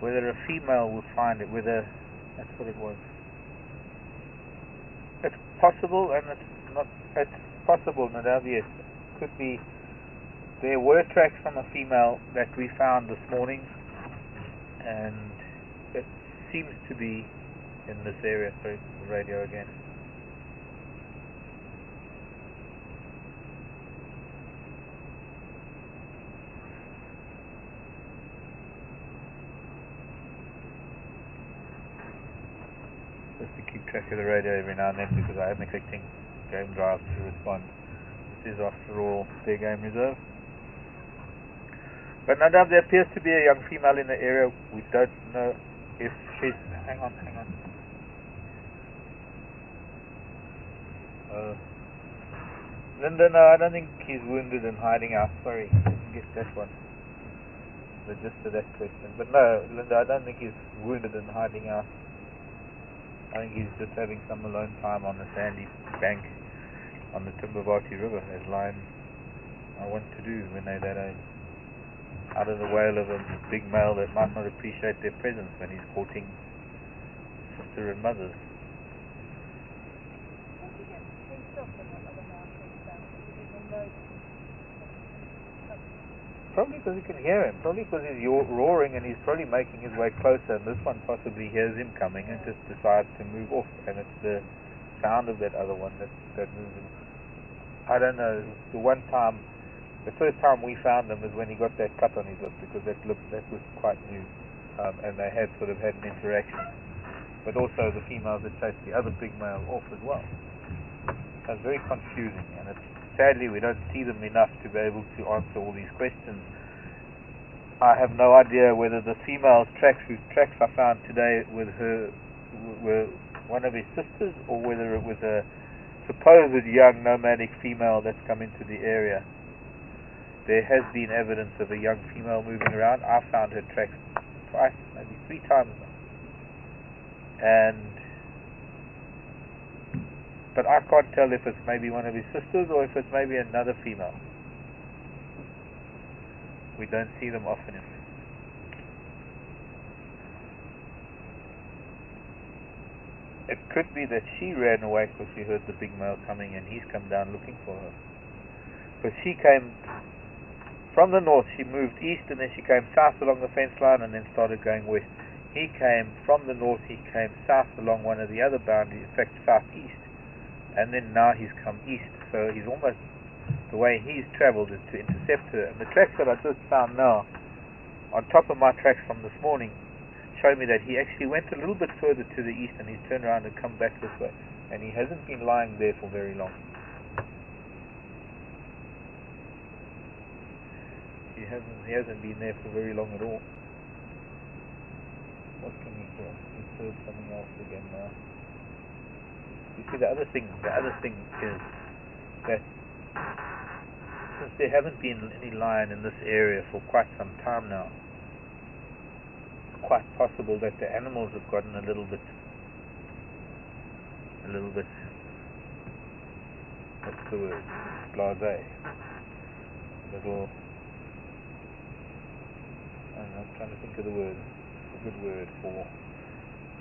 Whether a female will find it, whether that's what it was. It's possible, and it's not. It's possible, Nadav. Yes, could be. There were tracks from a female that we found this morning, and it seems to be in this area. Sorry, the radio again. Just to keep track of the radio every now and then, because I am expecting game drives to respond. This is, after all, their game reserve. But Nadav, there appears to be a young female in the area. We don't know if she's... Hang on. Linda, no, I don't think he's wounded and hiding out. Sorry, I didn't get that one. The gist of that question. But no, Linda, I don't think he's wounded and hiding out. I think he's just having some alone time on the sandy bank on the Timbavati River, as lions I want to do when they're that age. Out of the whale of a big male that might not appreciate their presence when he's courting sister and mothers. Don't you get chased off when that other man comes down? Because you can know Probably because he can hear him. Probably because he's roaring and he's probably making his way closer, and this one possibly hears him coming and just decides to move off, and it's the sound of that other one that moves him. I don't know. The first time we found him is when he got that cut on his lip, because that was quite new, and they had sort of had an interaction. But also the females that chased the other big male off as well. So it's very confusing, and it's sadly we don't see them enough to be able to answer all these questions. I have no idea whether the female's tracks, whose tracks I found today with her, were one of his sisters, or whether it was a supposed young nomadic female that's come into the area. There has been evidence of a young female moving around. I found her tracks twice, maybe 3 times now. But I can't tell if it's maybe one of his sisters or if it's maybe another female. We don't see them often enough. It could be that she ran away because she heard the big male coming and he's come down looking for her. But she came from the north, she moved east and then she came south along the fence line and then started going west. He came from the north, he came south along one of the other boundaries, in fact southeast, and then now he's come east. So he's almost, the way he's travelled is to intercept her. And the tracks that I just found now, on top of my tracks from this morning, show me that he actually went a little bit further to the east and he's turned around and come back this way. And he hasn't been lying there for very long. He hasn't been there for very long at all. What can we hear? He's heard something else again now. You see, the other thing is that since there haven't been any lion in this area for quite some time now, it's quite possible that the animals have gotten a little bit, what's the word? Blasé. I'm trying to think of the word. A good word for,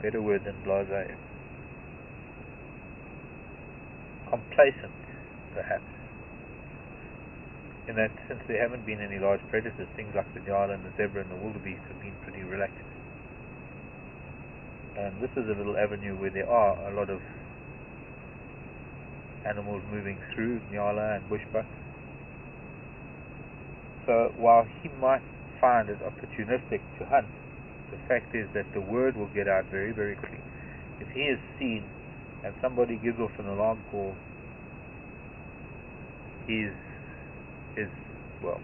better word than blasé. Complacent, perhaps. In that since there haven't been any large predators, things like the nyala and the zebra and the wildebeest have been pretty relaxed. And this is a little avenue where there are a lot of animals moving through, nyala and bushbuck. So while he might find it opportunistic to hunt, the fact is that the word will get out very, very quickly. If he is seen and somebody gives off an alarm call, well,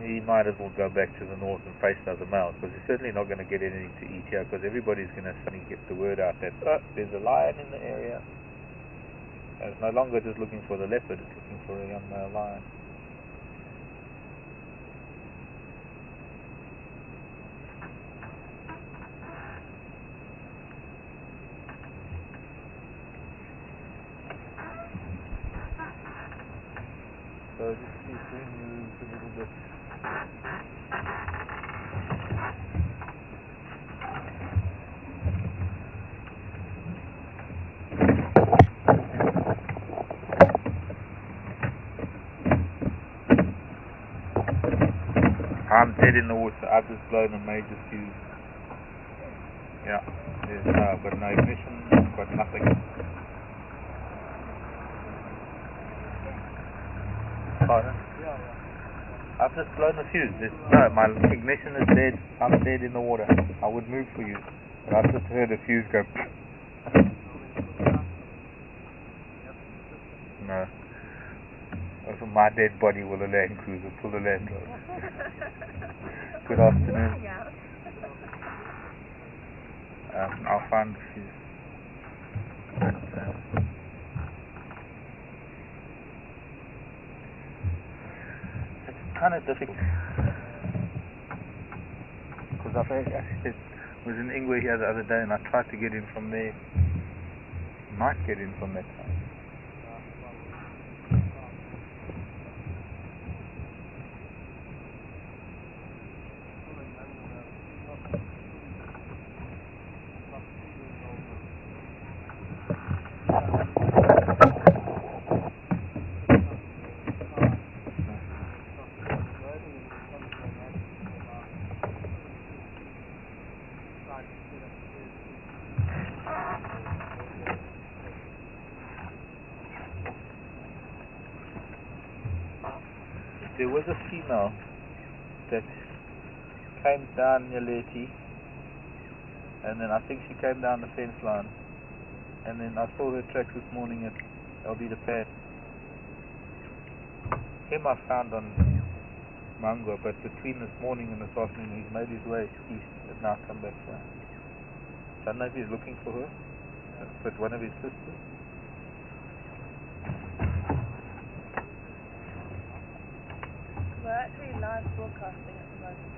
he might as well go back to the north and face other males, because he's certainly not going to get anything to eat here, because everybody's going to suddenly get the word out that there's a lion in the area. And it's no longer just looking for the leopard, it's looking for a young male lion. So just see if we move a little bit. I'm dead in the water. I've just blown a major fuse. Yeah, I've got no ignition, I've got nothing. Pardon? I've just blown the fuse. No, my ignition is dead. I'm dead in the water. I would move for you, but I've just heard a fuse go. No. Also, my dead body will a Land Cruiser pull the Land Rover. Good afternoon. I'll find the fuse. It's kind of difficult because I was in Ingwe here the other day and I tried to get in from there. Might get in from that side. there was a female that came down near Leti, and then I think she came down the fence line, and then I saw her tracks this morning at LB the Pad. Him I found on Mangwa, but between this morning and this afternoon he's made his way east and now come back down. I don't know if he's looking for her, but one of his sisters. We're actually live broadcasting at the moment.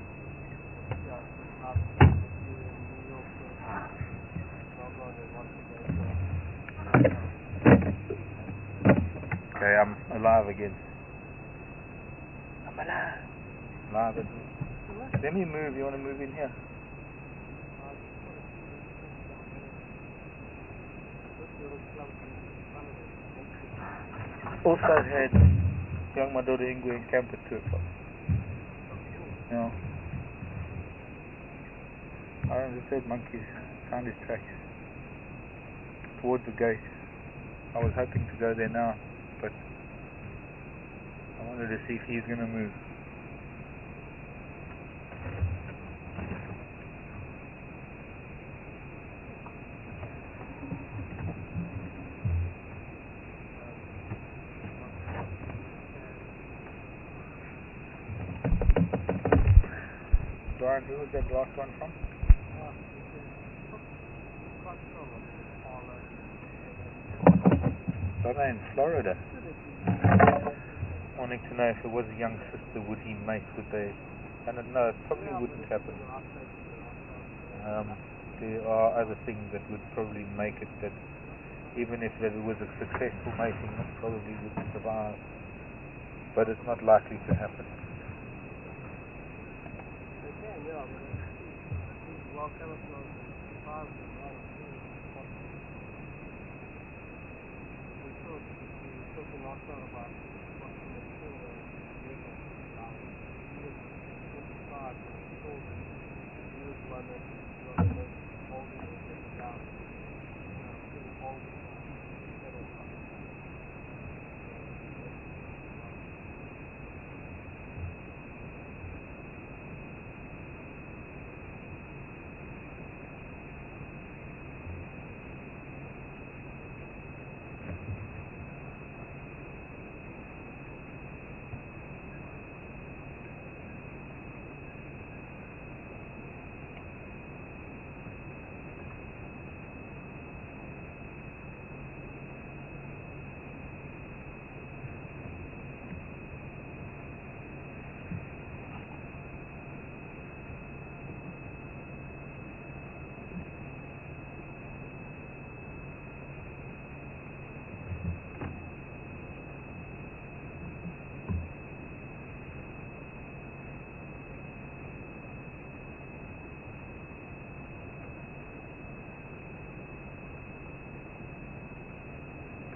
Okay, I'm alive again. I'm alive. Live again. Let me move. You want to move in here? Also had young Madoda Ingwe in camp at 2 o'clock. No. I just heard monkeys. Found his tracks towards the gate. I was hoping to go there now, but I wanted to see if he's going to move. Brian, who was that last one from? Donna in Florida. Wanting to know if it was a young sister, would he mate? Would they? I don't know. It probably wouldn't happen. There are other things that would probably make it that, even if it was a successful mating, it probably wouldn't survive. But it's not likely to happen.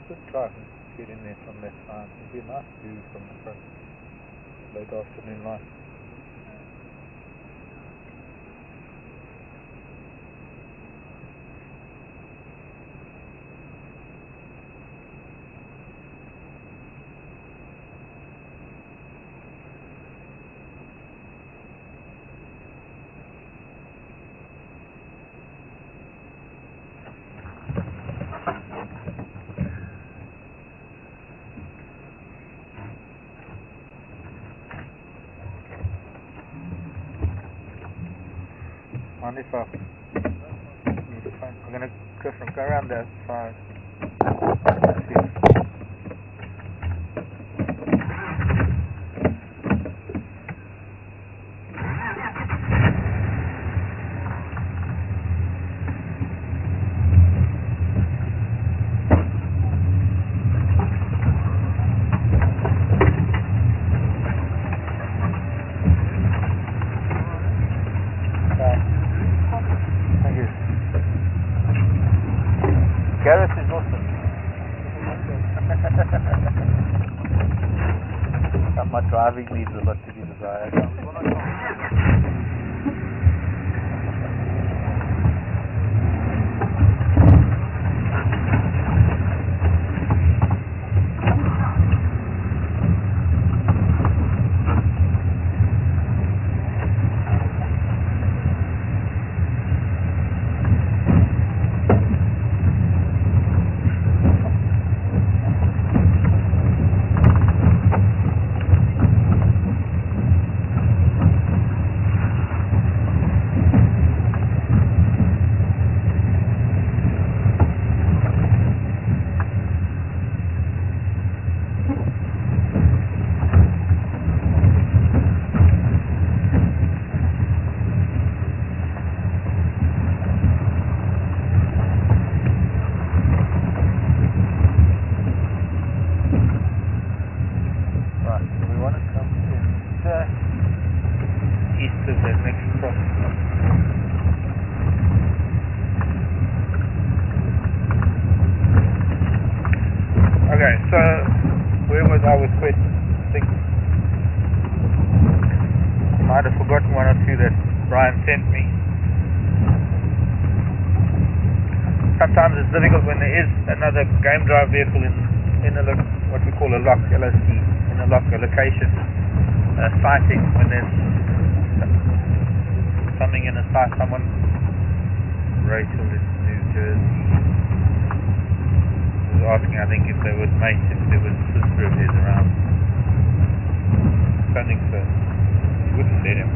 Just try and get in there from that side. It'd be a nice view from the front. Late afternoon light. Mind if I move the phone? I'm going to go around that side. Giraffe is awesome. My driving leaves a lot to be desired. across. Okay, so where was I with questions? I think I might have forgotten one or two that Brian sent me. Sometimes it's difficult when there is another game drive vehicle in a what we call a lock, LOC, in a lock, a location, sighting, when there's something in a sight. Someone, Rachel in New Jersey, was asking, I think, if they would mate, if there was a sister of his around. I don't think so. She wouldn't let him,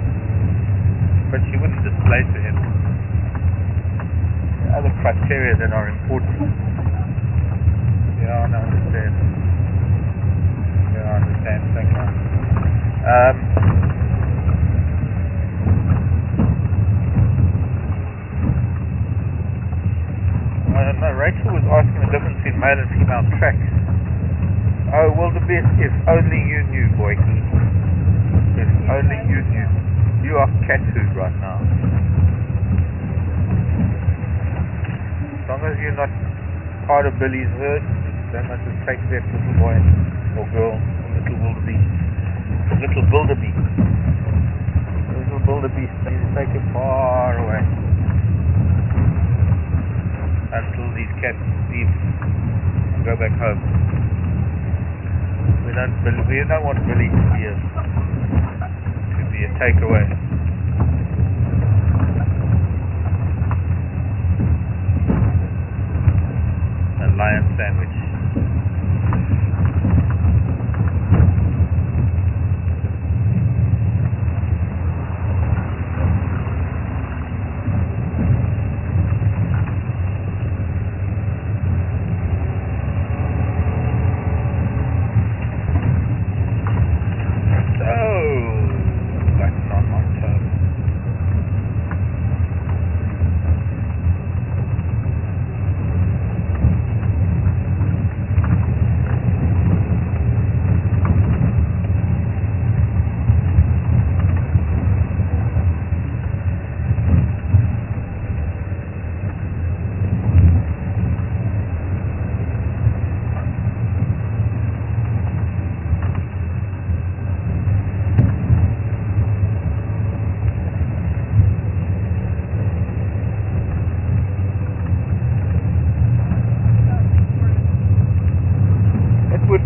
but she wouldn't display to him other criteria that are important. Yeah, I understand. Yeah, I understand. Thank you. I don't know. Rachel was asking the difference in male and female tracks. Oh, wildebeest, if only you knew, boyki. If only you knew. You are cat food right now. As long as you're not part of Billy's herd, they must just take that little boy or girl, or little wildebeest, little wildebeest. Little wildebeest, they need to take him far away until these cats leave and go back home. We don't want Billy to be a takeaway. Lion sandwich.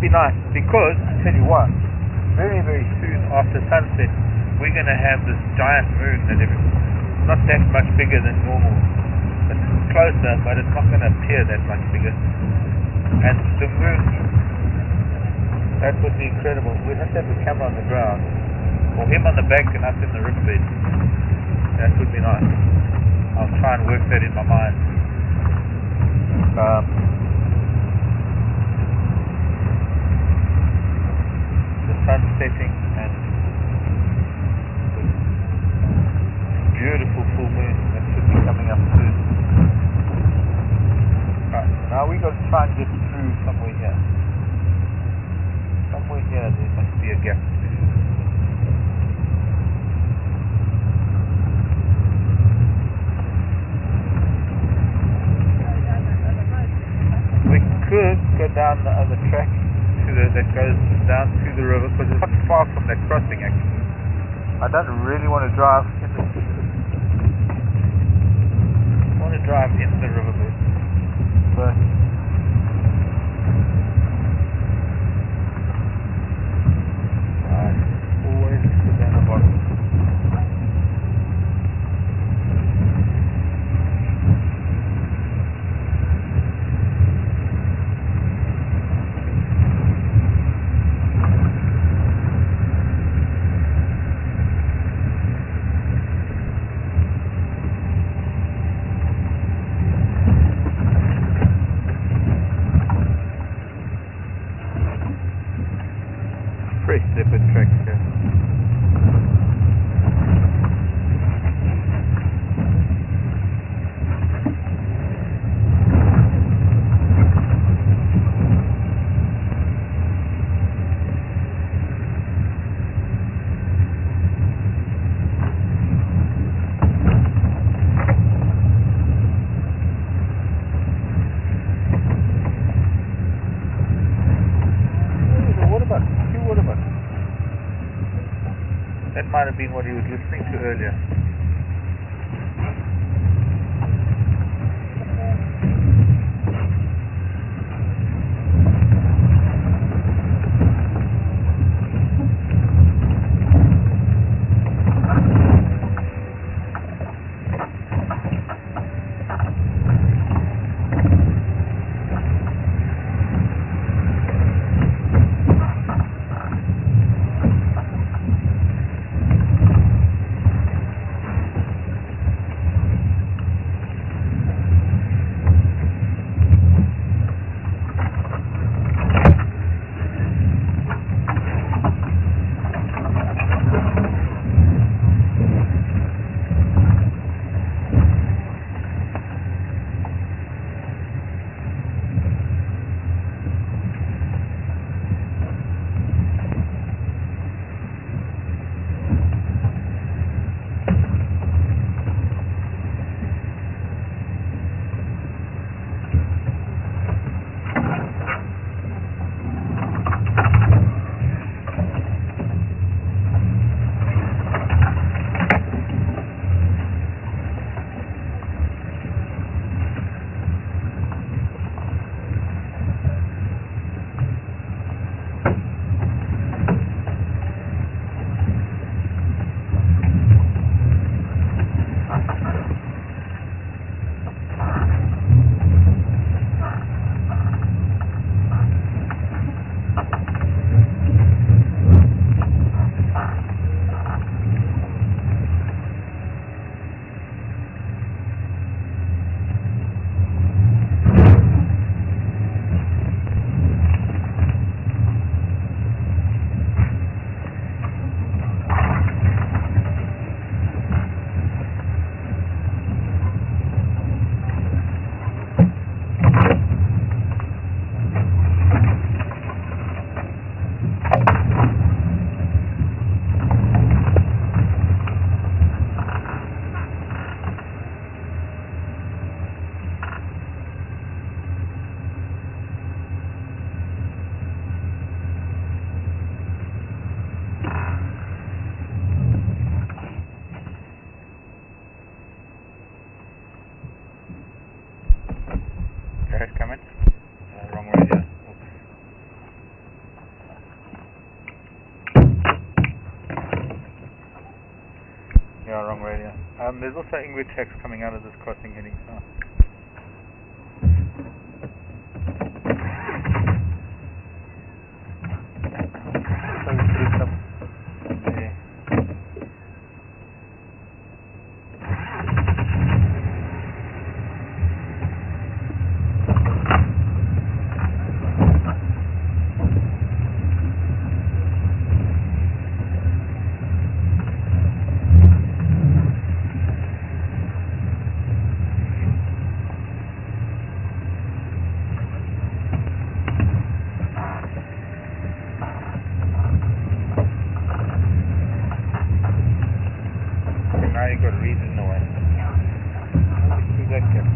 Nice, because I tell you what, very soon after sunset we're going to have this giant moon that not that much bigger than normal. It's closer, but it's not going to appear that much bigger. And the moon, that would be incredible. We'd have to have the camera on the ground, or him on the bank and us in the riverbed. That would be nice. I'll try and work that in my mind. Sun setting and beautiful full moon that should be coming up soon. Right, now we got to try and get through somewhere here. Somewhere here there must be a gap. We could go down the other track that goes down to the river, because it's not far from that crossing actually. I don't really want to drive in the riverbed, but I always go down the bottom. That might have been what he was listening to earlier. Comment? Wrong radio. Oops. Yeah, wrong radio. There's also English text coming out of this crossing heading south. So we put it up there. Now you've got to read it in a way. How do you do that gap?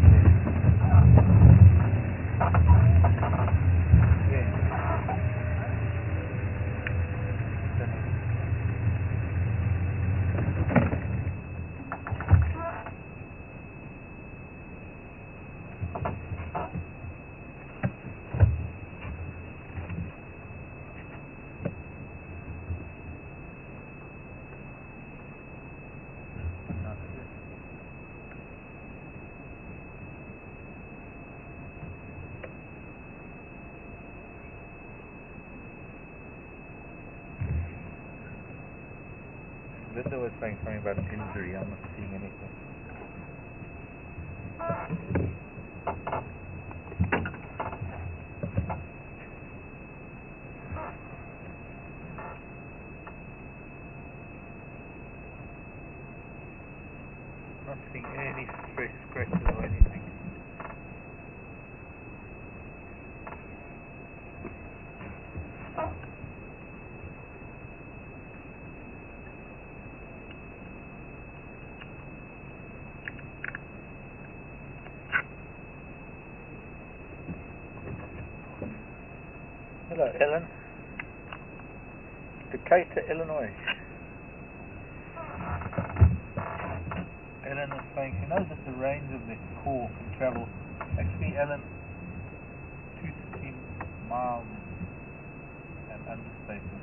Linda was saying something about an injury. I'm not seeing anything. Not seeing any scratches or anything. Hello, Ellen. Decatur, Illinois. Ellen is saying she knows that the range of the call can travel. Actually, Ellen, 2 to 3 miles is an understatement.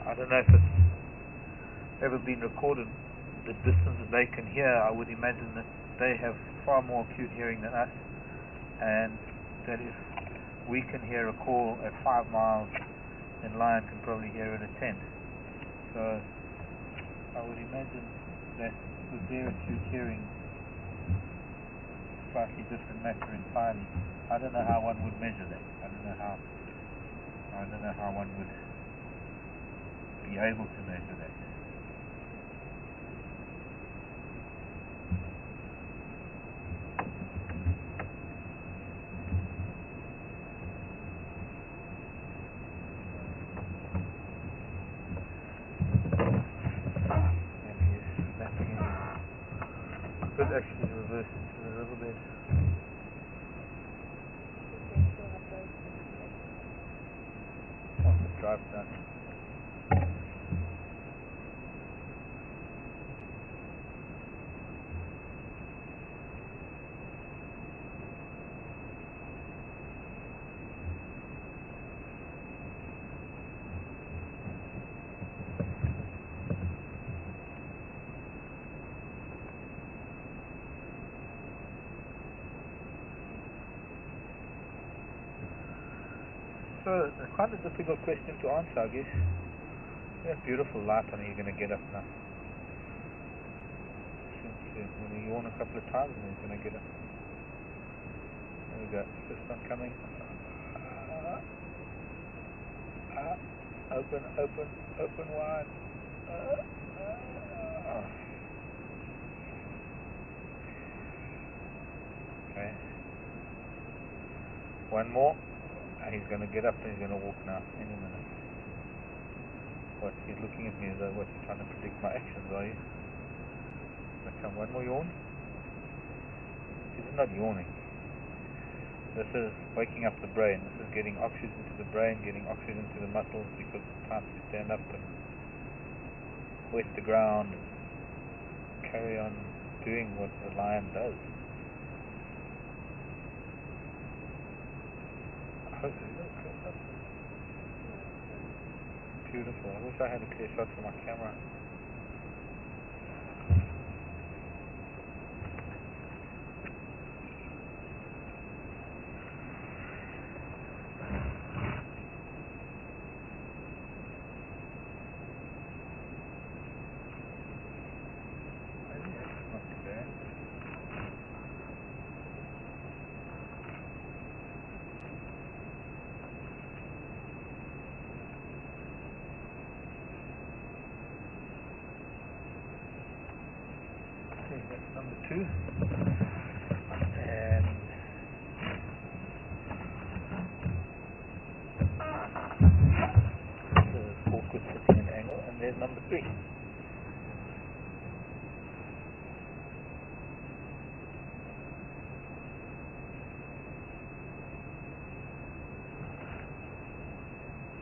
I don't know if it's ever been recorded, the distance that they can hear. I would imagine that they have far more acute hearing than us, and that if we can hear a call at 5 miles, then Lion can probably hear it at 10. So I would imagine that with their acute hearing, slightly different matter entirely. I don't know how one would measure that. I don't know how one would be able to measure that. Could actually reverse into the riverbed. Once it drives down. So it's quite a difficult question to answer, I guess. Yeah, beautiful light on. You're going to get up now. You're going to yawn a couple of times and then you're going to get up. There we go. First one coming. Open wide. Okay. One more. He's going to get up and he's going to walk now, any minute. What, he's looking at me as though, what, you're trying to predict my actions, are you? Come, one more yawn. This is not yawning. This is waking up the brain. This is getting oxygen to the brain, getting oxygen to the muscles, because it's time to stand up and wet the ground, carry on doing what the lion does. Beautiful. I wish I had a clear shot for my camera. Not too bad. That's number 2. And the awkward sitting in angle, and there's number 3.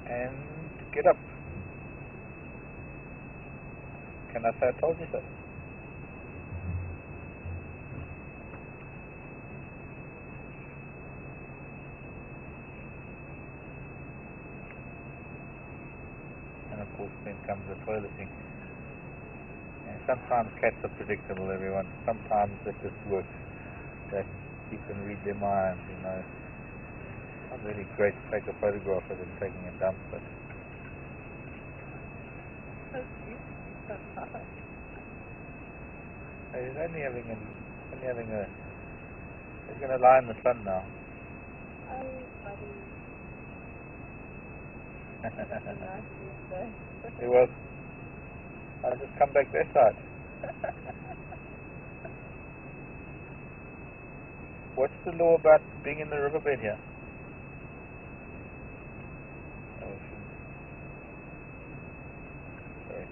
And get up. Can I say I told you so? And of course then comes the toileting. And sometimes cats are predictable, everyone. Sometimes it just works. That you can read their minds, you know. It's not really great to take a photograph of them taking a dump, but he's only having a he's gonna lie in the sun now. Oh, buddy. He will. I'll just come back that side. What's the law about being in the riverbed here? Oh, sorry.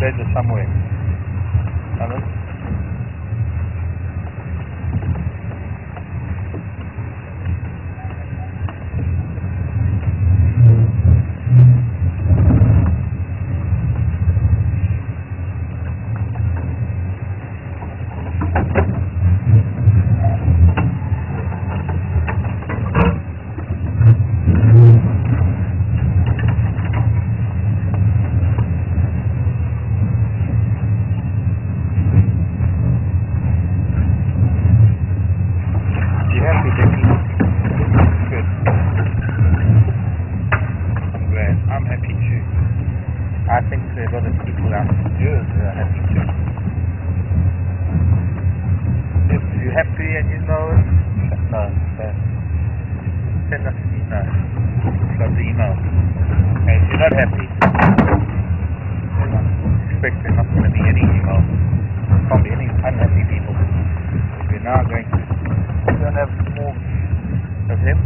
beds are somewhere. Alan? I think there are a lot of people out in Jews who are happy too. If you're happy and you know it, no, send us an email. Send the email. And if you're not happy, expect there's not going to be any email. Can't be any unhappy people. We're now going to go and have some more of him.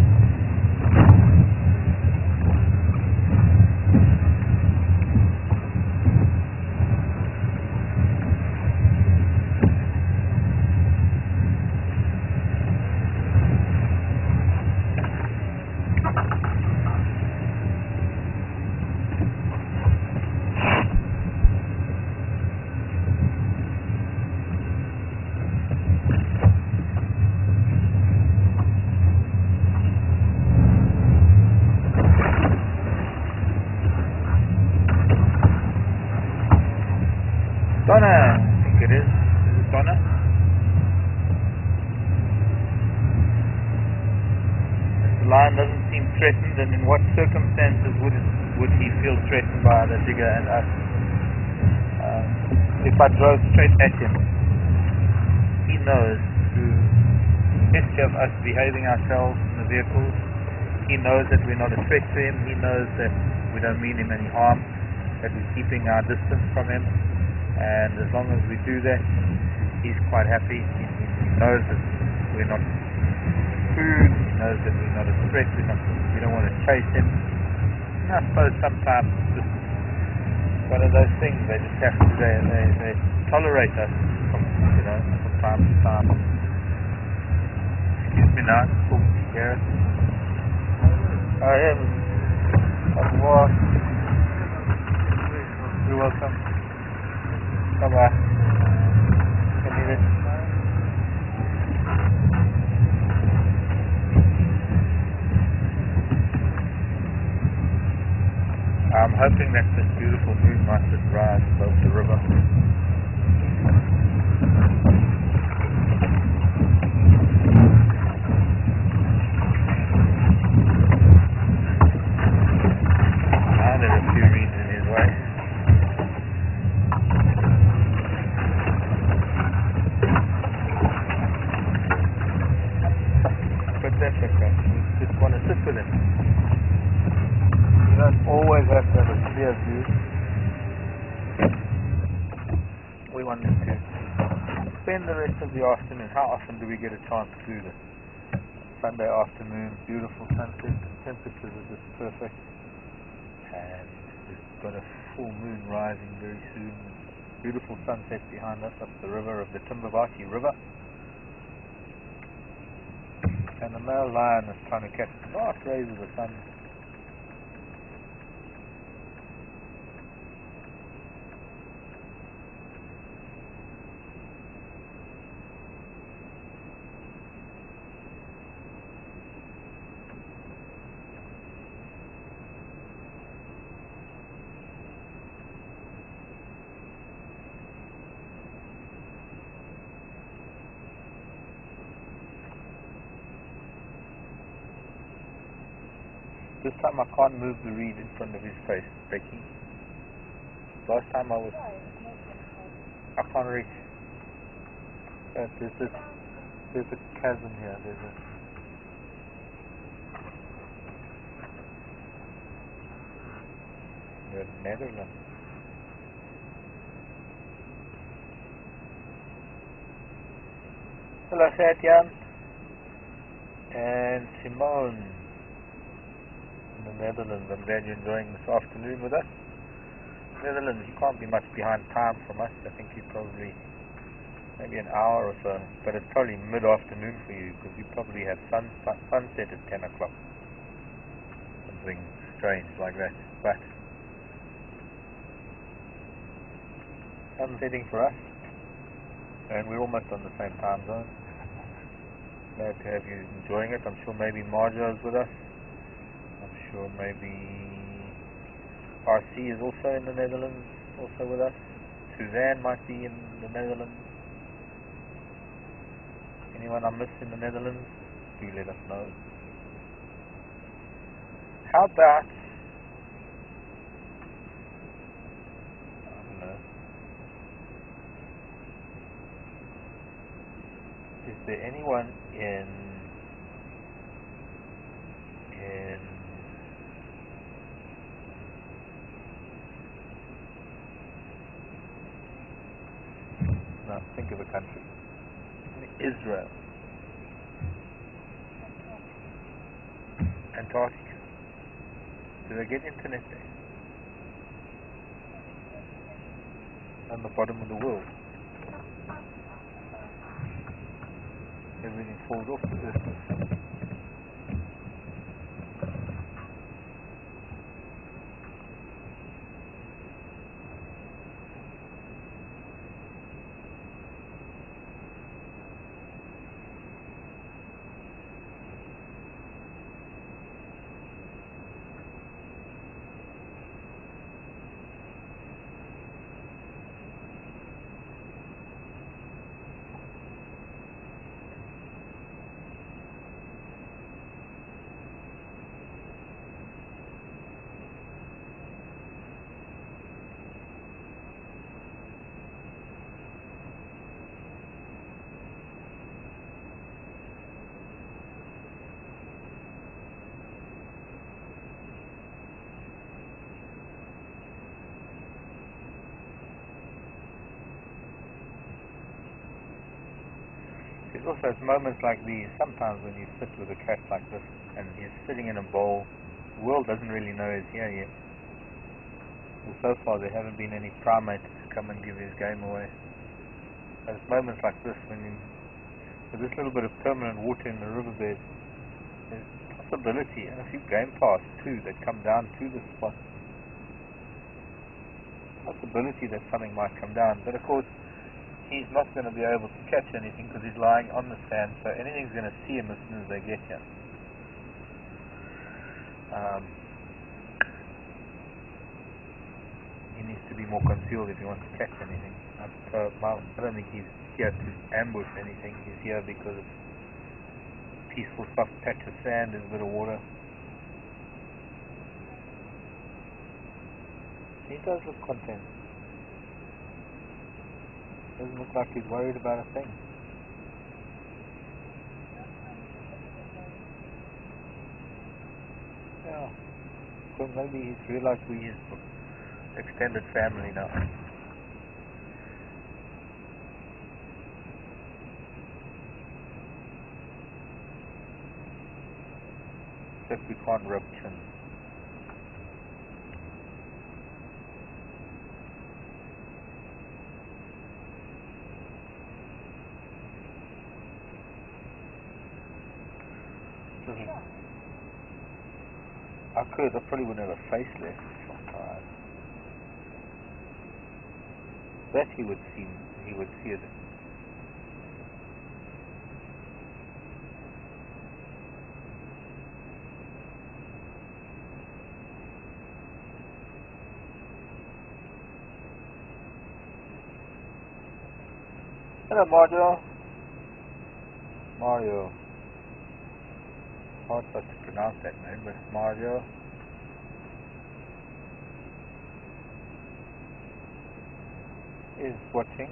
Donna, I think it is. Is it Donna? The lion doesn't seem threatened, and in what circumstances would he feel threatened by the digger and us? If I drove straight at him, he knows through history of us behaving ourselves in the vehicles, he knows that we're not a threat to him, he knows that we don't mean him any harm, that we're keeping our distance from him. And as long as we do that, he's quite happy. He knows that we're not food. He knows that we're not a threat. We don't want to chase him. And I suppose sometimes it's just one of those things. They just have to. They tolerate us, from time to time. Excuse me now. Talk to Gareth. I am. You're welcome. Bye-bye. I'm hoping that this beautiful moon might just rise above the river. Now there are a few reeds in his way. That's okay. You just want to sit with him. You don't always have to have a clear view. We want to spend the rest of the afternoon. How often do we get a chance to do this? Sunday afternoon, beautiful sunset. The temperatures are just perfect. And we've got a full moon rising very soon. Beautiful sunset behind us up the river of the Thornybush River. And the male lion is trying to catch the last rays of the sun. This time I can't move the reed in front of his face, Becky. Last time I can't reach. There's a chasm here. There's a Netherlands. Hello, Gert-Jan. And Simone. In the Netherlands. I'm glad you're enjoying this afternoon with us. Netherlands, you can't be much behind time from us. I think you're probably maybe an hour or so, but it's probably mid-afternoon for you because you probably have sunset at 10 o'clock. Something strange like that. But sunsetting for us, and we're almost on the same time zone. Glad to have you enjoying it. I'm sure maybe Marjo's with us. I'm sure maybe RC is also in the Netherlands, also with us. Suzanne might be in the Netherlands. Anyone I missed in the Netherlands? Do let us know. How about, I don't know, is there anyone in no, think of a country. Israel. Antarctica. Do they get internet there? On the bottom of the world. Everything falls off the earth. There's also moments like these, sometimes when you sit with a cat like this and he's sitting in a bowl, the world doesn't really know he's here yet. Well, so far there haven't been any primates to come and give his game away. There's moments like this when you, with this little bit of permanent water in the riverbed, there's possibility, and a few game pass too that come down to the spot. Possibility that something might come down, but of course he's not going to be able to catch anything because he's lying on the sand, so anything's going to see him as soon as they get here. He needs to be more concealed if he wants to catch anything. I don't think he's here to ambush anything. He's here because it's a peaceful, soft patch of sand, there's a bit of water. He does look content. Doesn't look like he's worried about a thing. Yeah. So maybe he's realized we're his extended family now. Except we can't rub chins. I could, I probably wouldn't have a face left sometimes. That he would see it. Hello, Mario. Hard to pronounce that name, but Mario. Is watching.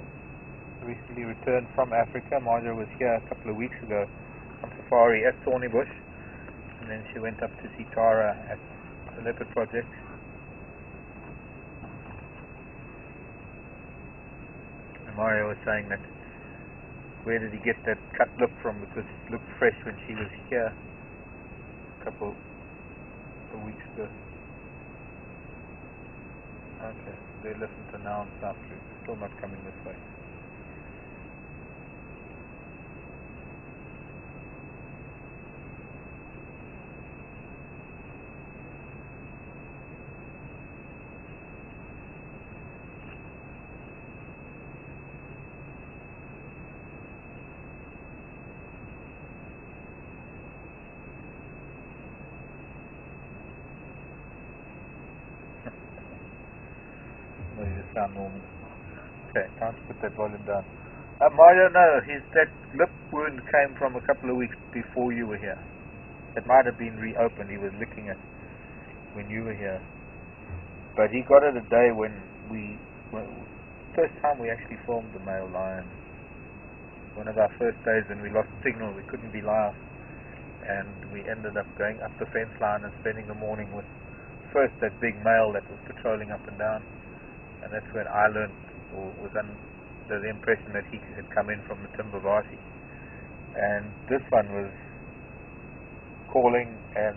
Recently returned from Africa. Mario was here a couple of weeks ago on safari at Thornybush, and then she went up to see Tara at the Leopard Project. And Mario was saying that where did he get that cut lip from, because it looked fresh when she was here a couple of weeks ago. Okay, they listen to now and south through. Still not coming this way. No, you sound normal. Okay, time to put that volume down. I don't know. That lip wound came from a couple of weeks before you were here. It might have been reopened. He was licking it when you were here. But he got it a day when first time we actually filmed the male lion. One of our first days when we lost signal, we couldn't be live. And we ended up going up the fence line and spending the morning with first that big male that was patrolling up and down. And that's when I learned, or was under the impression that he had come in from the timber party. And this one was calling and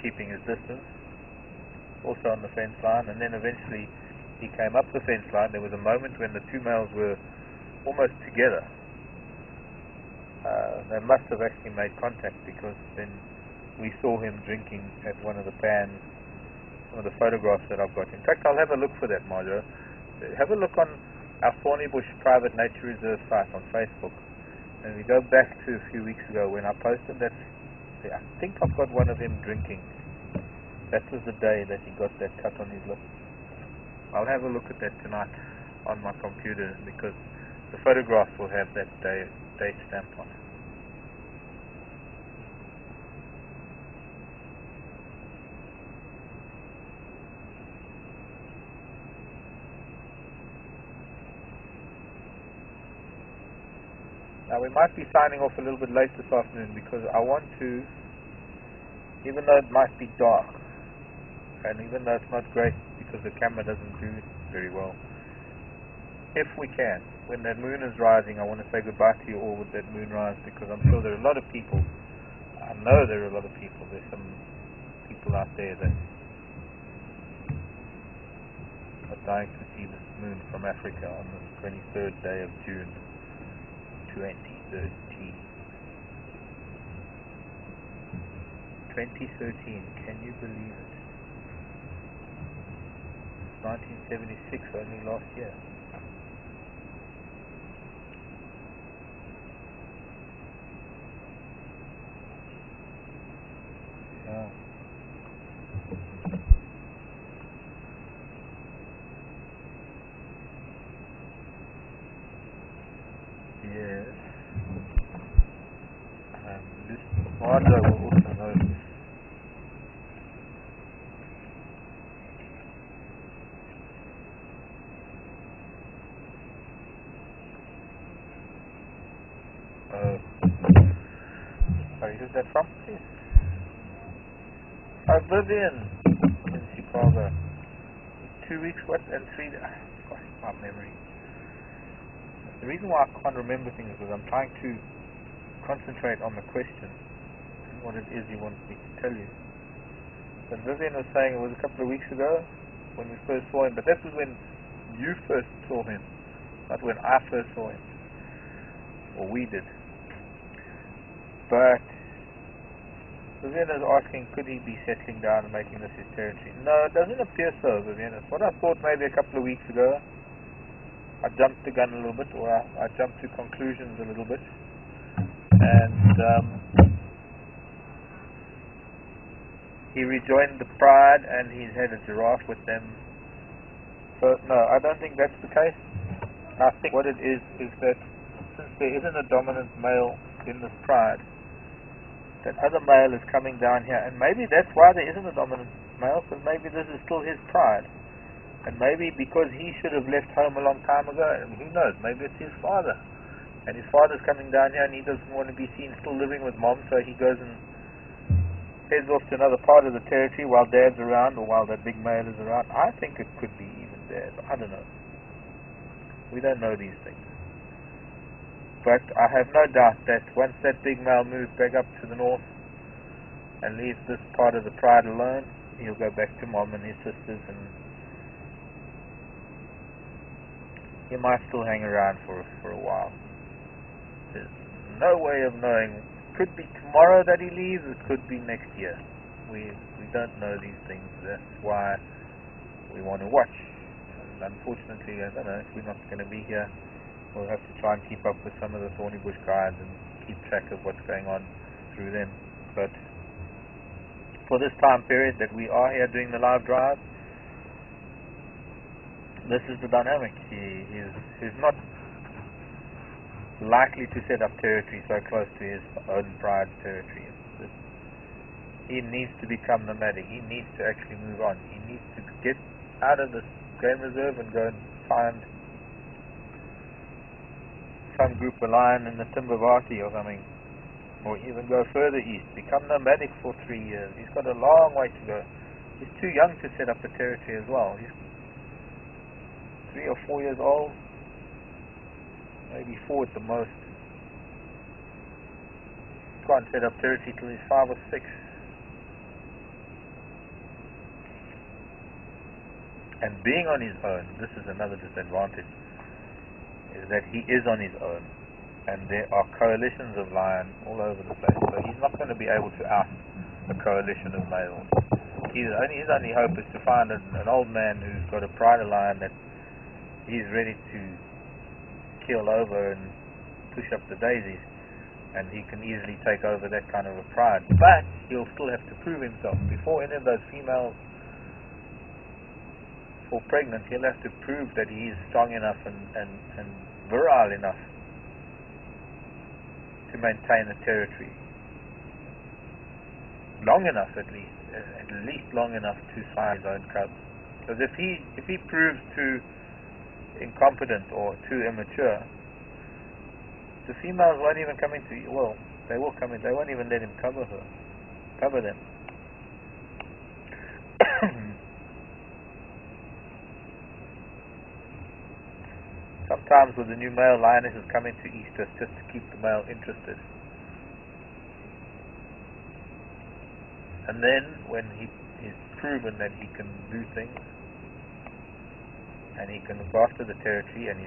keeping his distance, also on the fence line. And then eventually he came up the fence line. There was a moment when the two males were almost together. They must have actually made contact, because then we saw him drinking at one of the pans, one of the photographs that I've got. In fact, I'll have a look for that, Marjo. Have a look on our Thornybush Private Nature Reserve site on Facebook. And we go back to a few weeks ago when I posted that. I think I've got one of him drinking. That was the day that he got that cut on his lip. I'll have a look at that tonight on my computer, because the photograph will have that date stamp on it. Now we might be signing off a little bit late this afternoon, because I want to, even though it might be dark, and even though it's not great because the camera doesn't do very well, if we can, when that moon is rising, I want to say goodbye to you all with that moonrise, because I'm sure there are a lot of people, I know there are a lot of people, there's some people out there that are dying to see this moon from Africa on the 23rd day of June 2013. 2013, can you believe it? 1976, only last year. Yeah. Yes. This Marjo will also know this. Sorry, who's that from, please? Vivian in Chicago. 2 weeks, what? And 3 days. Gosh, my memory. The reason why I can't remember things is because I'm trying to concentrate on the question and what it is you want me to tell you. But Vivian was saying it was a couple of weeks ago when we first saw him, but that was when you first saw him, not when I first saw him. Or we did. But Vivian is asking, could he be settling down and making this his territory? No, it doesn't appear so, Vivian. It's what I thought maybe a couple of weeks ago. I jumped the gun a little bit, or I jumped to conclusions a little bit. And he rejoined the Pride, and he's had a giraffe with them. So, no, I don't think that's the case. I think what it is that since there isn't a dominant male in this Pride, that other male is coming down here, and maybe that's why there isn't a dominant male, because maybe this is still his Pride. And maybe because he should have left home a long time ago, and who knows, maybe it's his father. And his father's coming down here and he doesn't want to be seen still living with mom, so he goes and heads off to another part of the territory while dad's around, or while that big male is around. I think it could be even dad. I don't know. We don't know these things. But I have no doubt that once that big male moves back up to the north and leaves this part of the Pride alone, he'll go back to mom and his sisters, and he might still hang around for a while. There's no way of knowing. Could be tomorrow that he leaves, it could be next year. We don't know these things. That's why we want to watch. And unfortunately, I don't know, if we're not going to be here, we'll have to try and keep up with some of the Thornybush guides and keep track of what's going on through them. But for this time period that we are here doing the live drive, this is the dynamic. He's not likely to set up territory so close to his own pride territory. He needs to become nomadic. He needs to actually move on. He needs to get out of the game reserve and go and find some group of lion in the Timbavati or something, or even go further east. Become nomadic for 3 years. He's got a long way to go. He's too young to set up a territory as well. He's 3 or 4 years old, maybe 4 at the most. Can't set up territory till he's 5 or 6. And being on his own, this is another disadvantage, is that he is on his own, and there are coalitions of lion all over the place. So he's not going to be able to out a coalition of males. His only hope is to find an old man who's got a pride of lion that he's ready to keel over and push up the daisies, and he can easily take over that kind of a pride. But he'll still have to prove himself. Before any of those females fall pregnant, he'll have to prove that he is strong enough and virile enough to maintain a territory. Long enough at least long enough to find his own cubs. Because if he proves too incompetent or too immature, the females won't even come into, well, they will come in, they won't even let him cover them. Sometimes with the new male, lionesses come into estrus just to keep the male interested. And then when he's proven that he can do things and he can look after the territory, and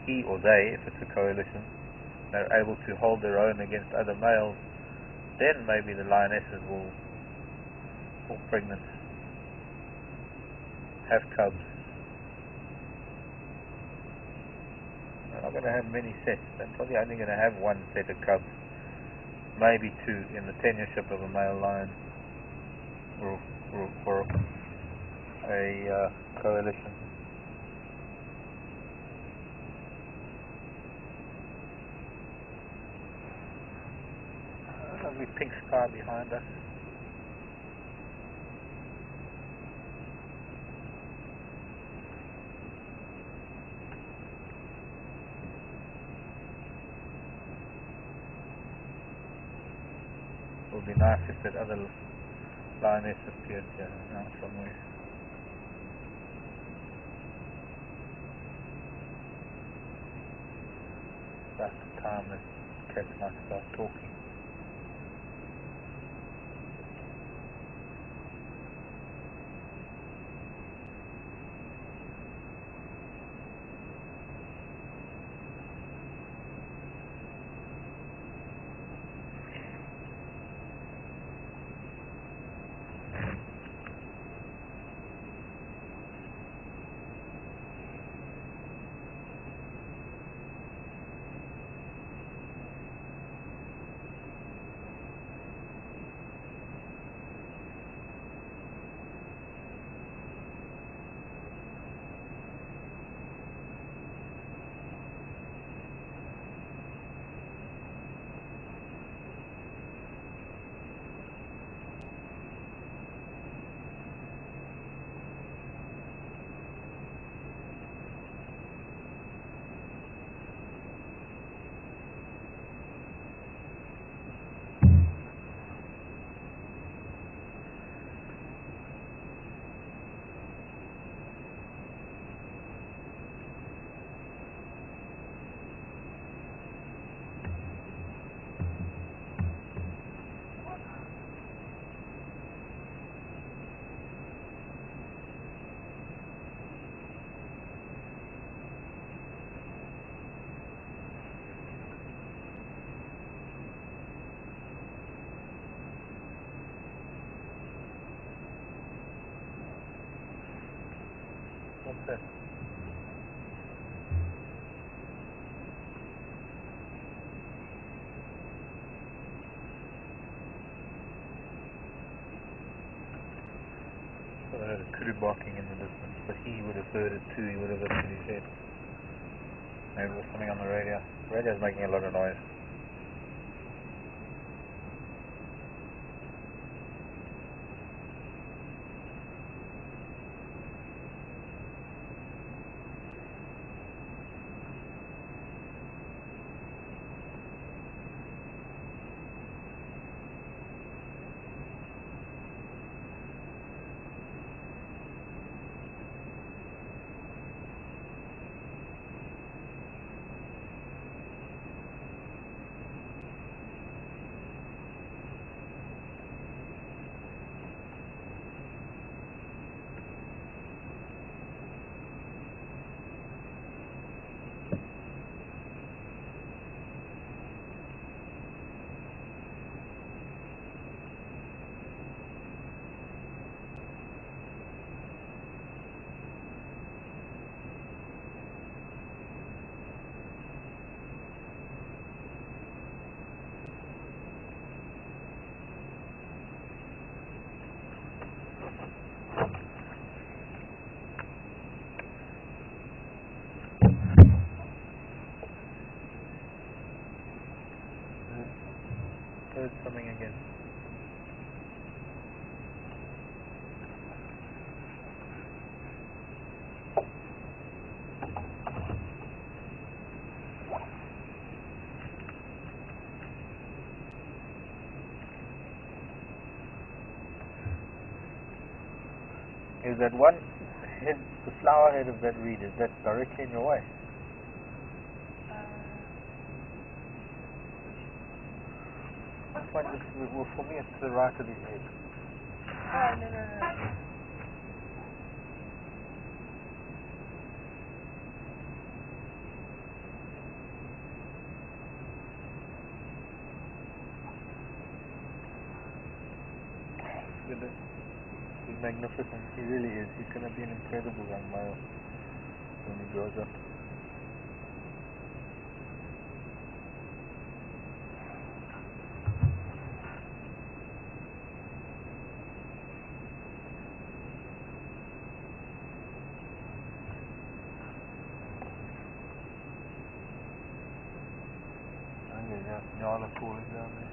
he or they, if it's a coalition, they're able to hold their own against other males, then maybe the lionesses will fall pregnant, have cubs. They're not going to have many sets. They're probably only going to have 1 set of cubs, maybe 2 in the tenureship of a male lion or a coalition. Lovely pink sky behind us. It would be nice if that other lioness appeared here now somewhere. About the time that cats might start talking. What's that? I heard a kudu barking in the distance, but he would have heard it too. He would have lifted his head. Maybe it was something on the radio. The radio's making a lot of noise. Heard something again. Is that one head, the flower head of that reed, is that directly in your way? Well, for me it's to the right of his head. Oh, no. He's magnificent. He really is. He's going to be an incredible young male when he grows up. Yeah, Nyala falling down there.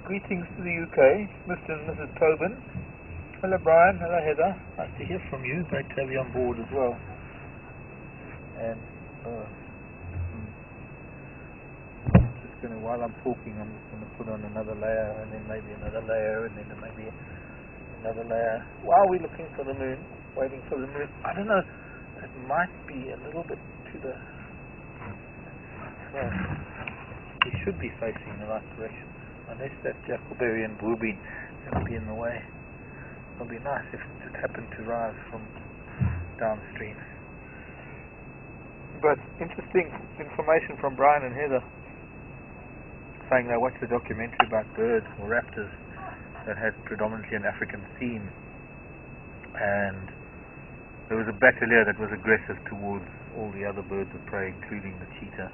Greetings to the UK, Mr. and Mrs. Tobin. Hello Brian, hello Heather. Nice to hear from you. Great to have you on board as well. And just going to, while I'm talking, I'm just going to put on another layer, and then maybe another layer, and then maybe another layer. While we're looking for the moon, waiting for the moon, I don't know, it might be a little bit to the... So, we should be facing the right direction, unless that Jacoberian bluebeam is going to be in the way. It would be nice if it happened to rise from downstream. But interesting information from Brian and Heather, saying they watched a documentary about birds or raptors that had predominantly an African theme, and there was a batalier that was aggressive towards all the other birds of prey, including the cheetah,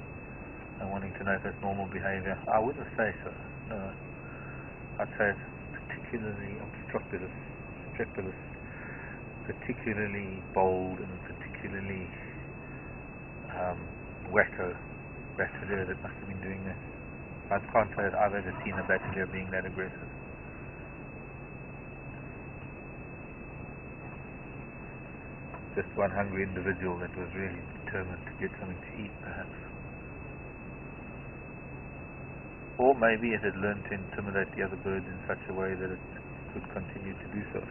and wanting to know if that's normal behavior. I wouldn't say so. No. I'd say it's particularly obstreperous, particularly bold, and particularly wacko batalier that must have been doing that. I can't say that I've ever seen a batalier being that aggressive. Just one hungry individual that was really determined to get something to eat, perhaps. Or maybe it had learned to intimidate the other birds in such a way that it could continue to do so.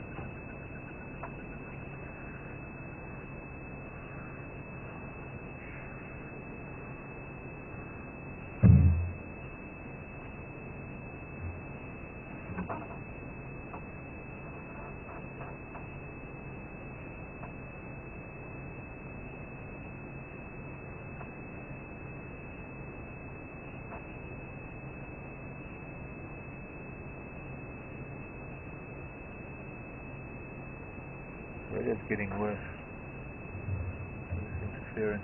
It is getting worse. This interference.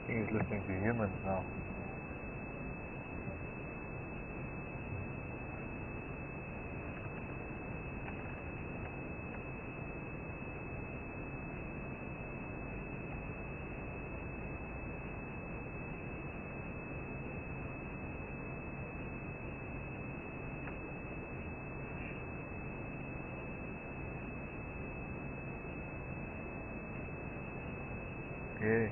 He's listening to humans now. Yeah.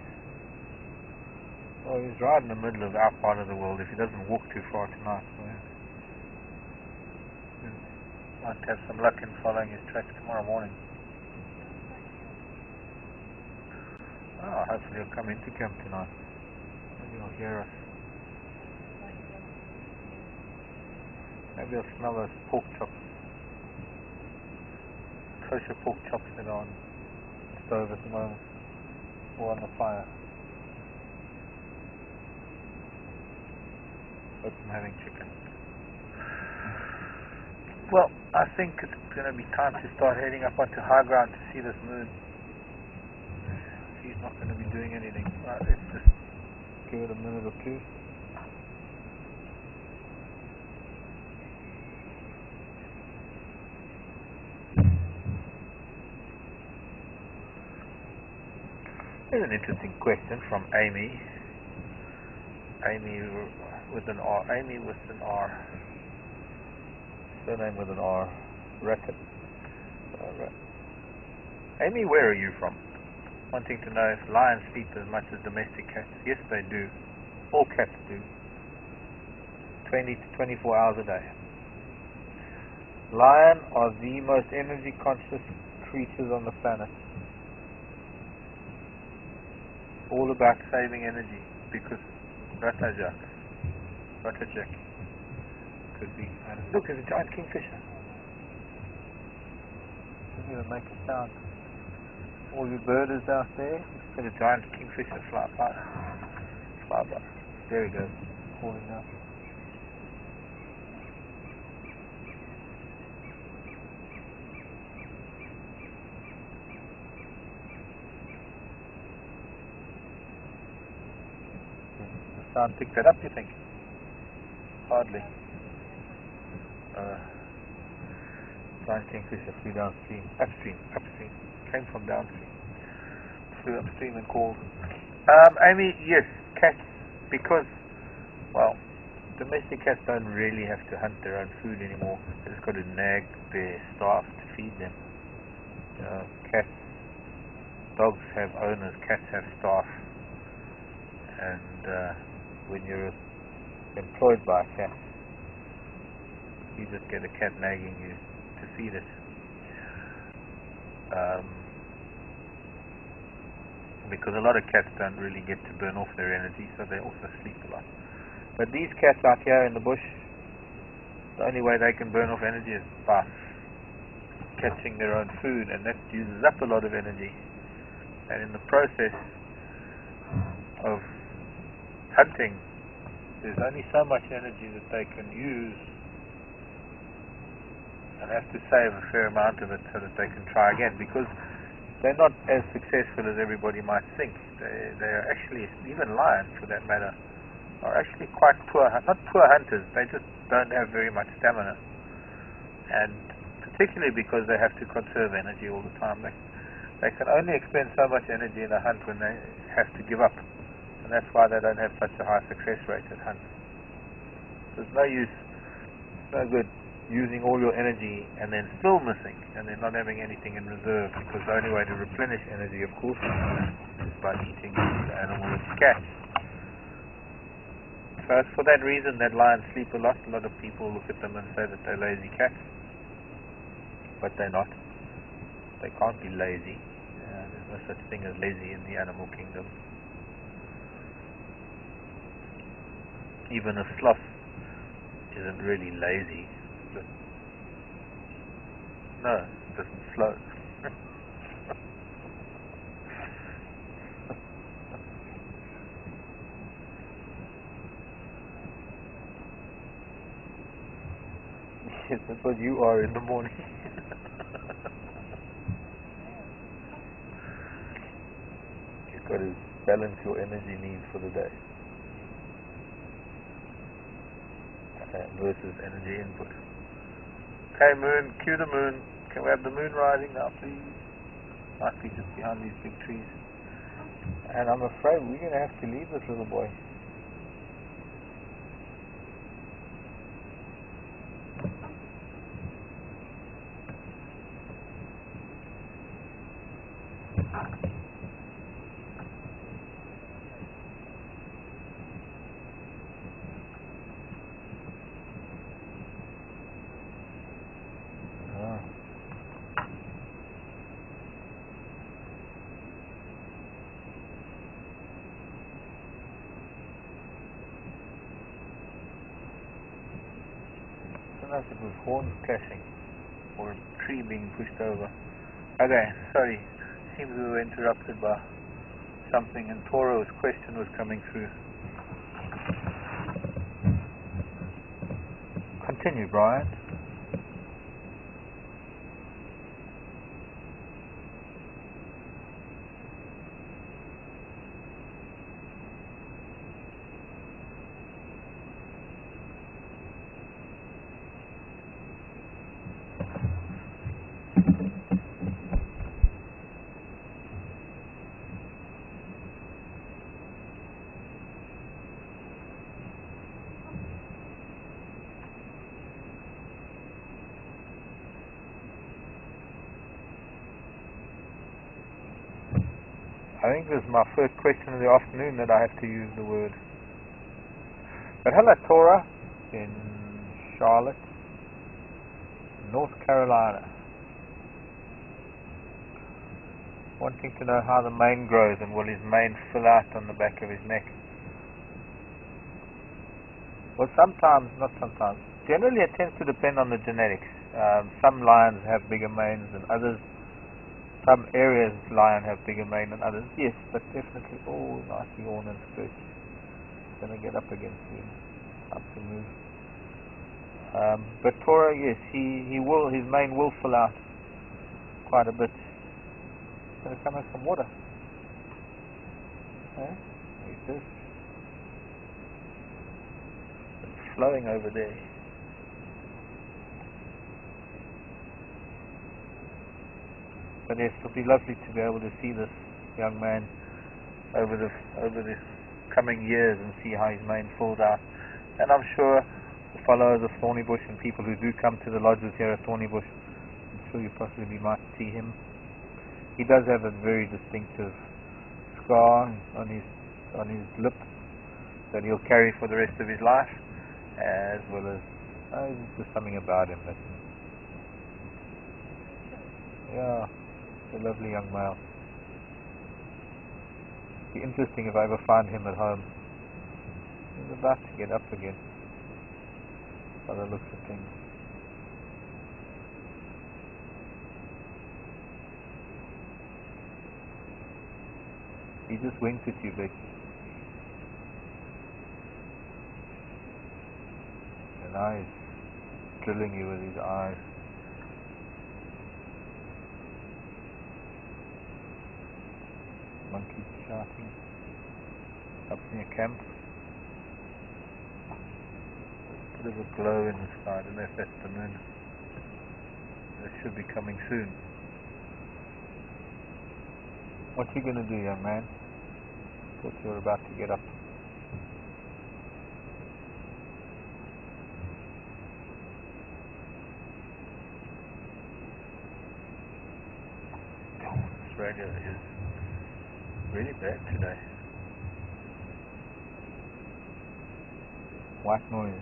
Well, he's right in the middle of our part of the world if he doesn't walk too far tonight. So he might have some luck in following his tracks tomorrow morning. Oh, hopefully he'll come into camp tonight. Maybe he'll hear us. Maybe he'll smell those pork chops. Kosher pork chops that are on the stove at the moment. Or on the fire. Hope I'm having chicken. Well, I think it's going to be time to start heading up onto high ground to see this moon. He's not going to be doing anything. Right, let's just give it a minute or two. Here's an interesting question from Amy. Amy with an R. Amy with an R. Surname with an R. Racket. Amy, where are you from? Wanting to know if lions sleep as much as domestic cats. Yes, they do. All cats do. 20 to 24 hours a day. Lions are the most energy conscious creatures on the planet. All about saving energy because Ratajak could be. Look, there's a giant kingfisher. Doesn't even make a sound. All your birders out there, got a giant kingfisher fly by. There he goes, calling now. The sound picked that up, you think? Hardly. Giant kingfisher flew downstream, upstream. Came from downstream, flew upstream and called. Amy, yes, cats, because, well, domestic cats don't really have to hunt their own food anymore. They just got to nag their staff to feed them. Cats, dogs have owners, cats have staff, and when you're employed by a cat, you just get a cat nagging you to feed it. Because a lot of cats don't really get to burn off their energy, so they also sleep a lot. But these cats out here in the bush, the only way they can burn off energy is by catching their own food, and that uses up a lot of energy. And in the process of hunting, there's only so much energy that they can use, and have to save a fair amount of it so that they can try again, because they're not as successful as everybody might think. They are actually, even lions for that matter, are actually quite poor, not poor hunters, they just don't have very much stamina. And particularly because they have to conserve energy all the time. They can only expend so much energy in a hunt when they have to give up. And that's why they don't have such a high success rate at hunts. There's no use, no good using all your energy and then still missing and then not having anything in reserve, because the only way to replenish energy, of course, is by eating the animal that you catch. So it's for that reason that lions sleep a lot. A lot of people look at them and say that they're lazy cats, but they're not. They can't be lazy. There's no such thing as lazy in the animal kingdom. Even a sloth isn't really lazy. No, it doesn't float. Yes, that's what you are in the morning. You've got to balance your energy needs for the day versus energy input. Okay, moon, cue the moon. Can we have the moon rising now, please? Might be just behind these big trees. And I'm afraid we're going to have to leave this little boy. don't know if it was horns clashing or a tree being pushed over. Okay, sorry. Seems we were interrupted by something, and Toro's question was coming through. Continue, Brian. I think this is my first question of the afternoon that I have to use the word. But hello, Tora, in Charlotte, North Carolina. Wanting to know how the mane grows and will his mane fill out on the back of his neck. Well, sometimes, not sometimes. Generally, it tends to depend on the genetics. Some lions have bigger manes than others. Some areas lion have bigger mane than others. Yes, but definitely. Oh, nice yawn and stretch. Gonna get up again soon. Up to move. But Tora, yes, he will. His mane will fill out quite a bit. Gonna come in some water. Okay. There's this. It's flowing over there. But yes, it'll be lovely to be able to see this young man over the coming years and see how his mane falls out. And I'm sure the followers of Thornybush and people who do come to the lodges here at Thornybush, I'm sure you possibly might see him. He does have a very distinctive scar on his lip that he'll carry for the rest of his life, as well as there's just something about him that, yeah. A lovely young male. Be interesting if I ever find him at home. He's about to get up again, by the looks of things. He just winked at you, Becky. And now he's drilling you with his eyes. Monkeys shouting up near camp. A bit of a glow in the sky. I don't know if that's the moon. It should be coming soon. What are you going to do, young man? Thought you were about to get up. This radio is really bad today. White noise.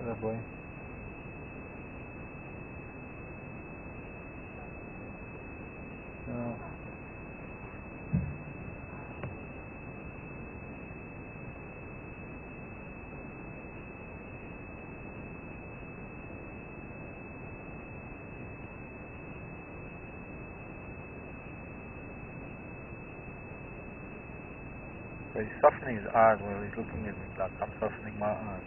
That way. No. So he's softening his eyes while he's looking at me like I'm softening my eyes.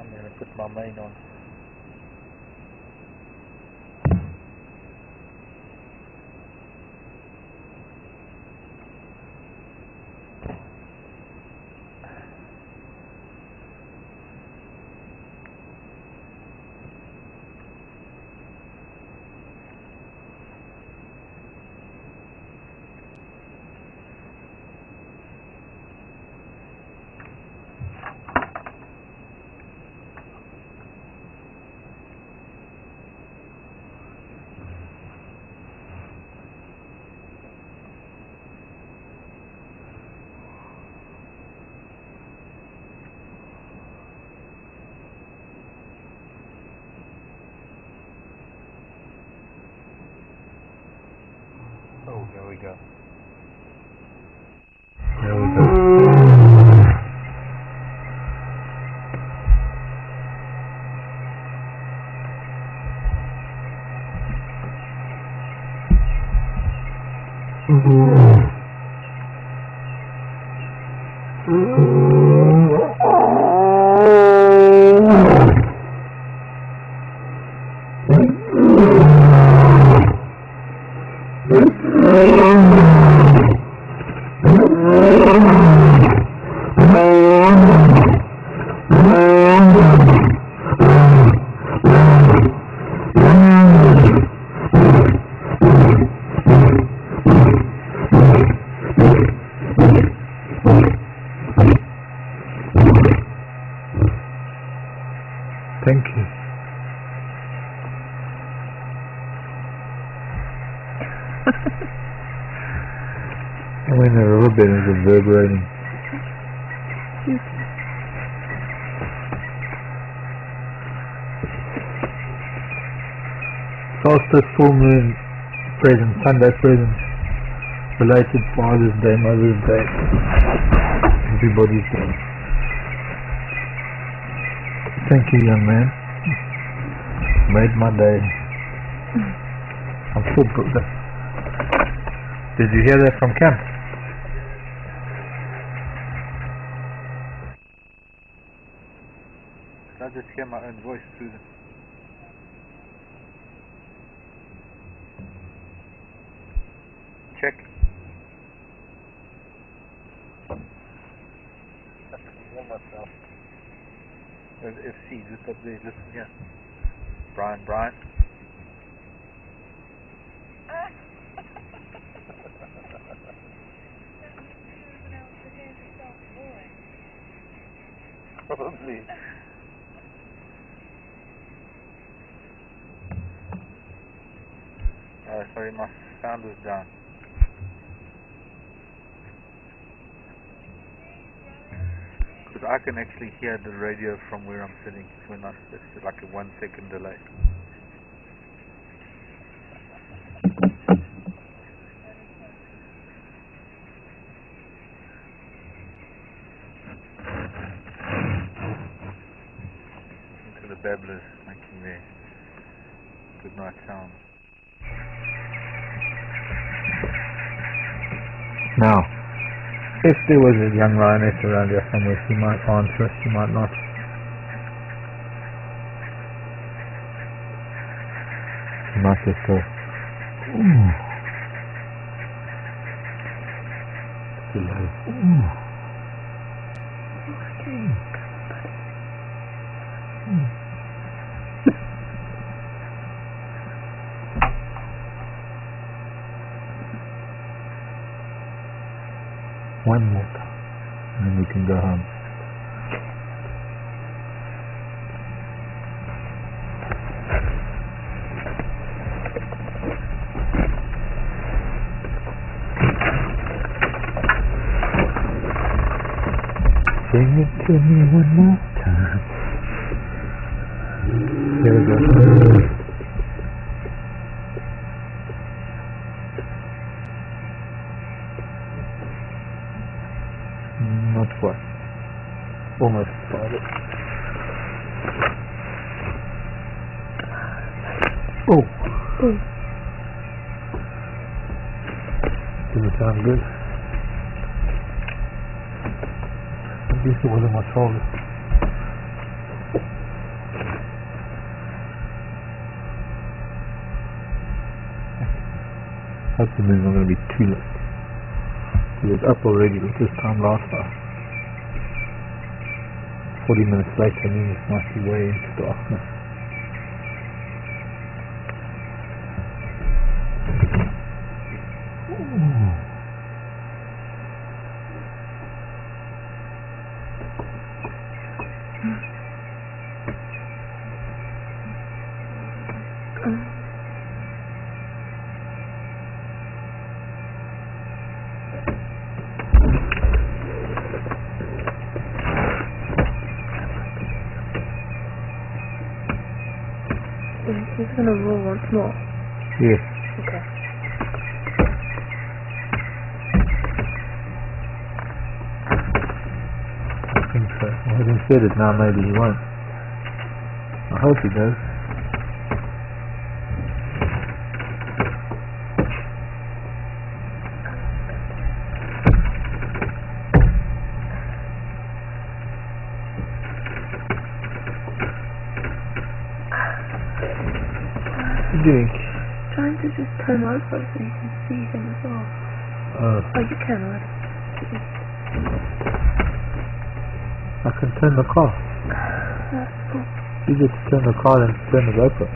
I'm going to put my main on. Oh, there we go. There we go. Thank you. I mean, the riverbed is reverberating. Solstice, full moon, present, Sunday present, belated Father's Day, Mother's Day, everybody's day. Thank you, young man. Made my day. I'm full booked. Did you hear that from camp? I just hear my own voice through them. Check. I can hear myself. There's FC just up there, listen here. Brian. Probably. Sorry, my sound was down. Because I can actually hear the radio from where I'm sitting. It's like a 1 second delay. Listen to the babblers making their good night sound. Now, if there was a young lioness around here somewhere, she might answer, she might not. She might just go, ooh. Too low. Ooh. One more time, and then we can go home. Bring it to me one more time. There we go. Not quite. Almost got it. Oh! Does it sound good? At least it wasn't my shoulder. Hope the moon's not going to be too late. It was up already this time last night. 40 minutes later, moon might be way into darkness. He's gonna roll once more. Yes. Okay. I think so. Having said it now, maybe he won't. I hope he does. What are you doing? Trying to just turn over so you can see him as well. Oh, You can, right? I can turn the car. That's cool. You just turn the car and turn the GoPro.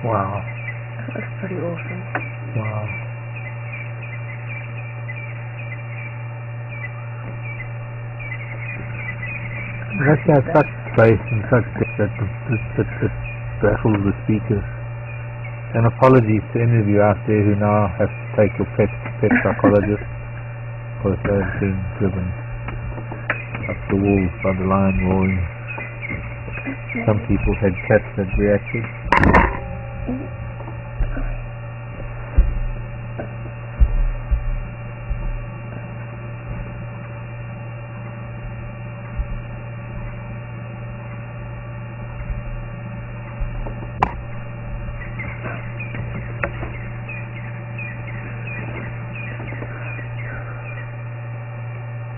Wow. That's pretty awesome. Wow. That's got such space and such depth that it baffles the speakers. And apologies to any of you out there who now have to take your pet psychologist because they've been driven up the walls by the lion roaring. Some people had cats that reacted.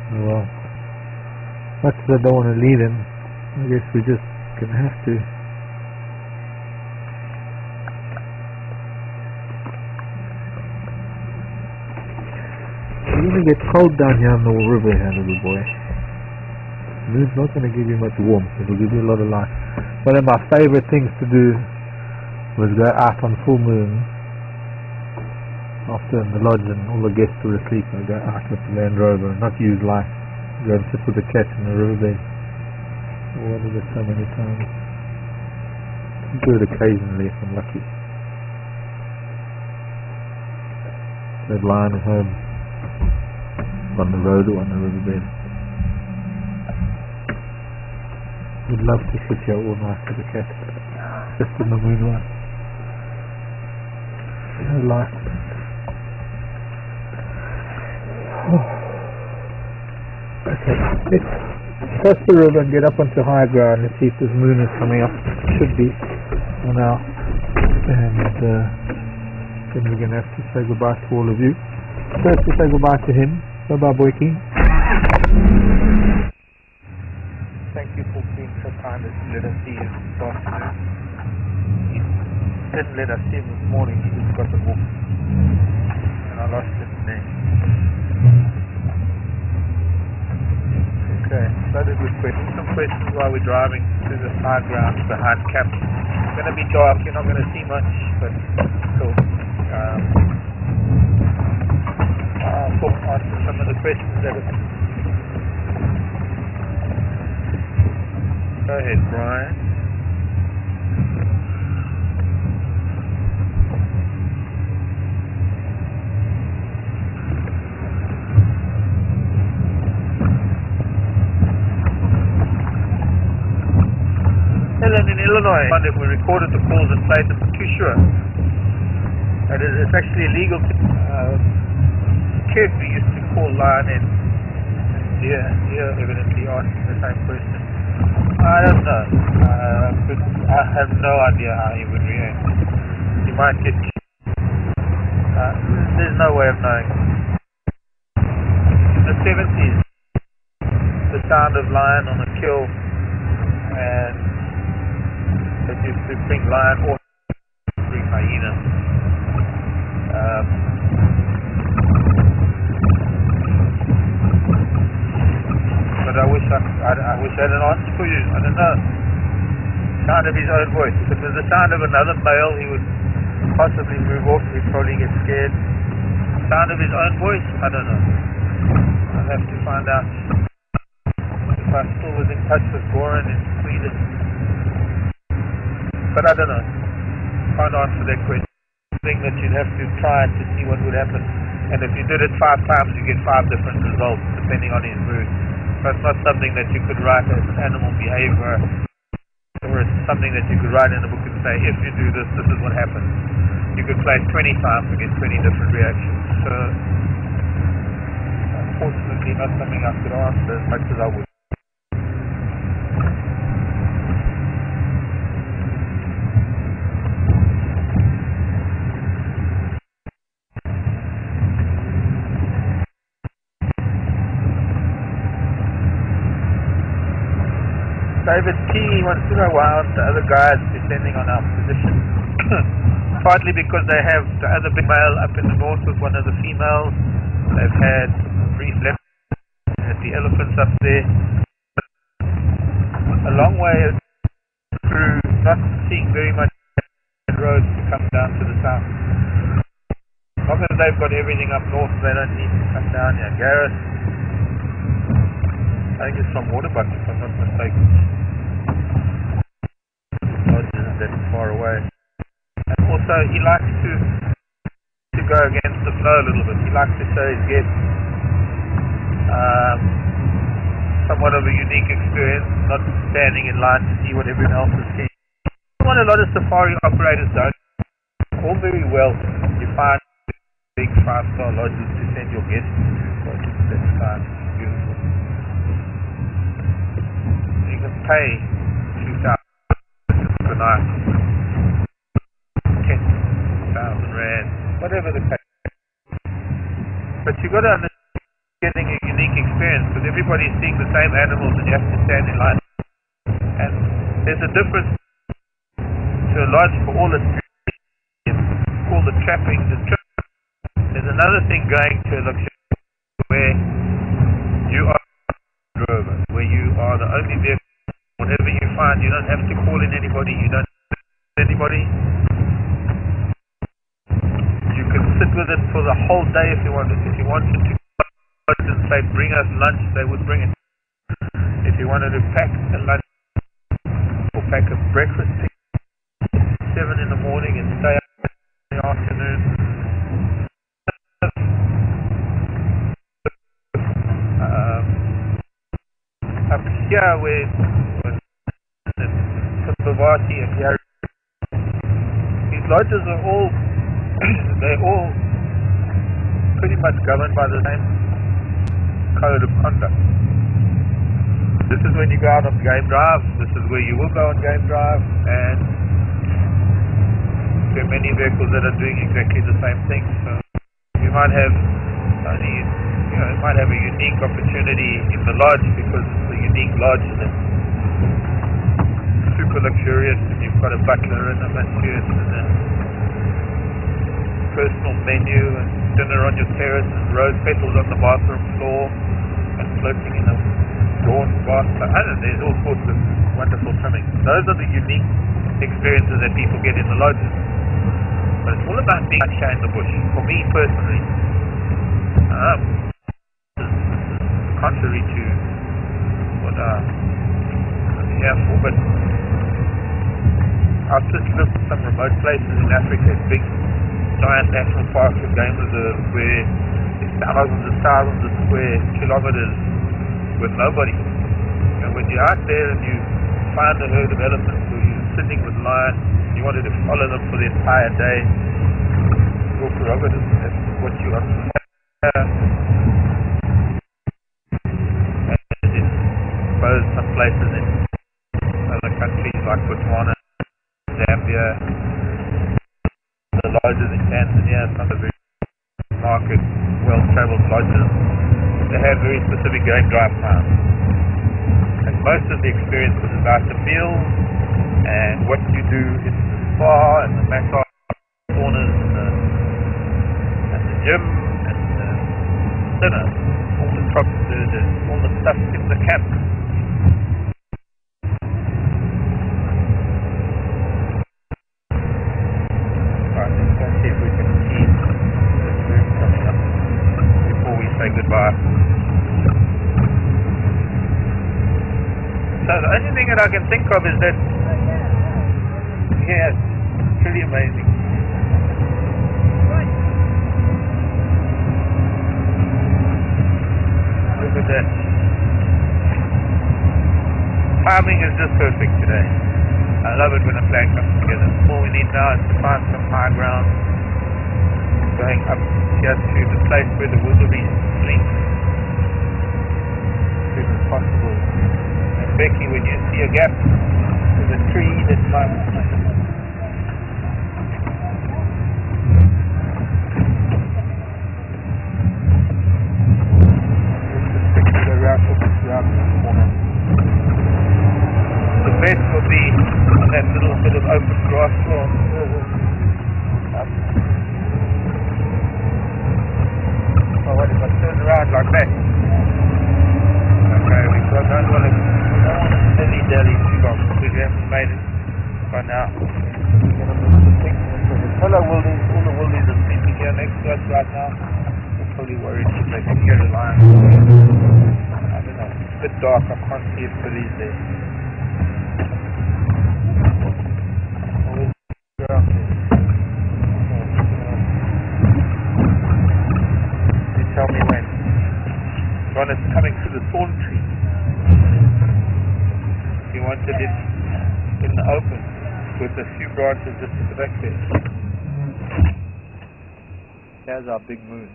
Well, much as I don't want to lead him, I guess we're just gonna have to. It's gonna get cold down here on the river here, little boy. The moon's not gonna give you much warmth, it'll give you a lot of light. One of my favorite things to do was go out on full moon after the lodge and all the guests were asleep. I go out with the Land Rover and not use light. Go and sit with the cat in the riverbed. What is it so many times? Do it occasionally if I'm lucky. That lion at home, on the road or on the riverbed. Would love to sit here all night with the cat, just in the moonlight. No light. Okay, let's cross the river and get up onto higher ground. Let's see if this moon is coming up. It should be now. And then we're going to have to say goodbye to all of you. First we say goodbye to him. Bye bye, Boy King. Thank you for being so kind as to let us see you this afternoon. didn't let us see him this morning. He just got the book. And I lost him there. Okay, so that is good questions. Some questions while we're driving through the high ground behind camp. It's going to be dark, you're not going to see much, but still. I'll answer some of the questions that have... Go ahead, Brian. Helen in Illinois. If we recorded the calls and played them, too sure. It's actually illegal to... kid we used to call lion in. Deer evidently asking the same question. I don't know. I have no idea how he would react. He might get... there's no way of knowing. In the 70s, the sound of lion on a kill, and they used to bring lion or bring hyena. But I wish I had an answer for you. I don't know. Sound of his own voice. If it was the sound of another male, he would possibly move off. He'd probably get scared. Sound of his own voice? I don't know. I'll have to find out. If I still was in touch with Goran in Sweden. But I don't know. Can't answer that question. Thing that you'd have to try to see what would happen. And if you did it 5 times, you get 5 different results depending on his mood. So it's not something that you could write as animal behavior, or it's something that you could write in a book and say, if you do this, this is what happens. You could play it 20 times and get 20 different reactions. So, unfortunately, not something I could answer as much as I would. David T wants to know why aren't the other guys descending on our position. Partly because they have the other big male up in the north with one of the females. They've had brief left at the elephants up there. A long way through, not seeing very much roads to come down to the south. As long as they've got everything up north, they don't need to come down here. Gareth, I think it's from Waterbuck if I'm not mistaken. That far away. And also he likes to go against the flow a little bit. He likes to show his guests somewhat of a unique experience, not standing in line to see what everyone else is seeing. What a lot of safari operators don't. All very well, you find big 5-star lodges to send your guests. So that's fine. Beautiful. You can pay 2,000 per night, 10,000 rand, whatever the case. But you got to understand getting a unique experience because everybody's seeing the same animals and you have to stand in line. And there's a difference to a lodge for all the trapping, There's another thing going to a luxury where you are a drover, where you are the only vehicle. Whatever you find, you don't have to call in anybody, you don't have anybody. You can sit with it for the whole day if you wanted. If you wanted to and say, bring us lunch, they would bring it. If you wanted to pack a lunch or pack a breakfast, 7 in the morning and stay up in the afternoon. Up here where Bavati and Gary. These lodges are all they're all pretty much governed by the same code of conduct. This is when you go out on game drive, this is where you will go on game drive, and there are many vehicles that are doing exactly the same thing. So you might have you might have a unique opportunity in the lodge because it's a unique lodge and it's super luxurious and you've got a butler and a masseuse and personal menu and dinner on your terrace and rose petals on the bathroom floor and floating in a dawn bath. I don't know, there's all sorts of wonderful trimmings. Those are the unique experiences that people get in the lodges. But it's all about being in the bush. For me personally, contrary to what I'm here for, but I've just lived in some remote places in Africa, big, giant national parks and game reserves where there's thousands of square kilometers with nobody. And when you're out there and you find a herd of elephants or you're sitting with lions, you wanted to follow them for the entire day, your prerogative, that's what you want to suppose some places in other countries like Botswana, Zambia, the lodges in Tanzania, some of the very market, well-traveled lodges, they have very specific game drive times. And most of the experience is about the meals and what you do in the spa and the massage saunas and the gym and the dinner, all the stuff in the camp. Say goodbye. So the only thing that I can think of is that, yeah, it's pretty amazing. Look at that. Timing is just perfect today. I love it when a plan comes together. All we need now is to find some high ground, going up here to the place where the wildebeest sleep as soon as possible. And Becky, when you see a gap, there's a tree that might around this corner. The best will be on that little bit of open grass floor. Oh, what if I turn around like that? Okay, we don't want to dilly-dally too long because we haven't made it by now. Hello, wildies. All the wildies are sleeping here next to us right now. They're probably worried if they can hear a lion. I don't know. It's a bit dark. I can't see if Billy's there. Tell me when. One is coming through the thorn tree. He wanted it in the open with a few branches just at the back there. There's our big moon.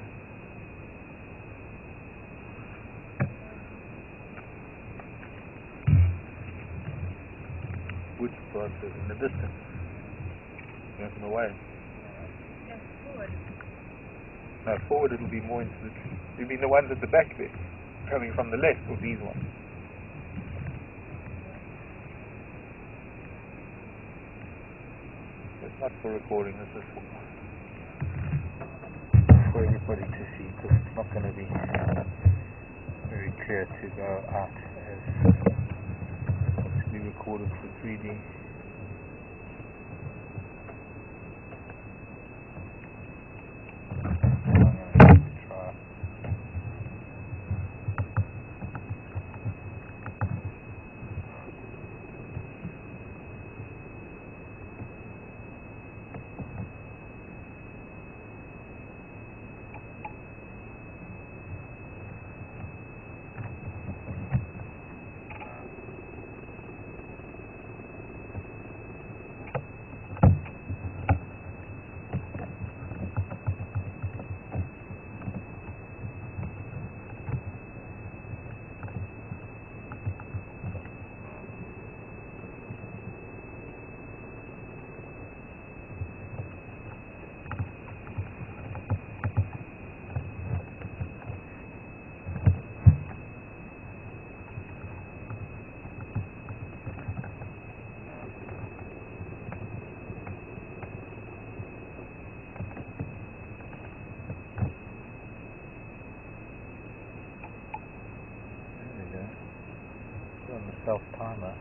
Wood branches in the distance. Going away. No, forward it'll be more into the tree. You mean the ones at the back there? Coming from the left, or these ones? It's not for recording, this is for everybody to see, because it's not going to be very clear to go out as to be recorded for 3D. self-timer.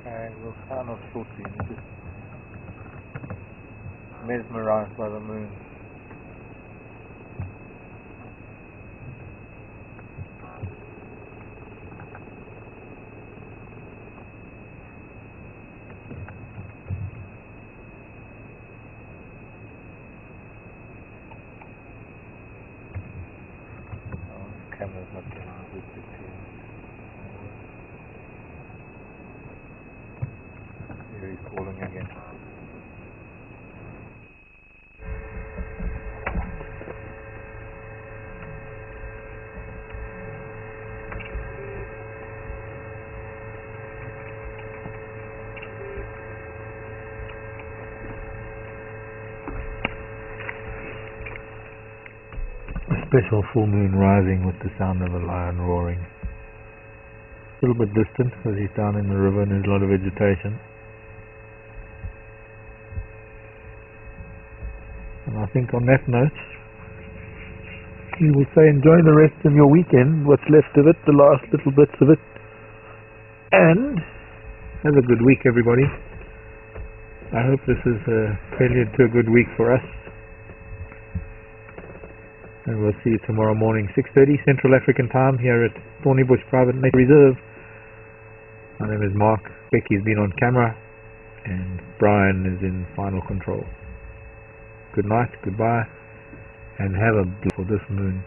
Okay, we'll sign off shortly. We're just mesmerized by the moon. Oh, the camera's not getting a good picture. Here he's calling again. Special full moon rising with the sound of a lion roaring. A little bit distant because he's down in the river and there's a lot of vegetation. And I think on that note, we will say enjoy the rest of your weekend, what's left of it, the last little bits of it, and have a good week, everybody. I hope this is a prelude to a good week for us. And we'll see you tomorrow morning, 6:30 Central African time here at Thornybush Private Nature Reserve. My name is Mark. Becky's been on camera and Brian is in final control. Good night, goodbye, and have a beautiful this moon.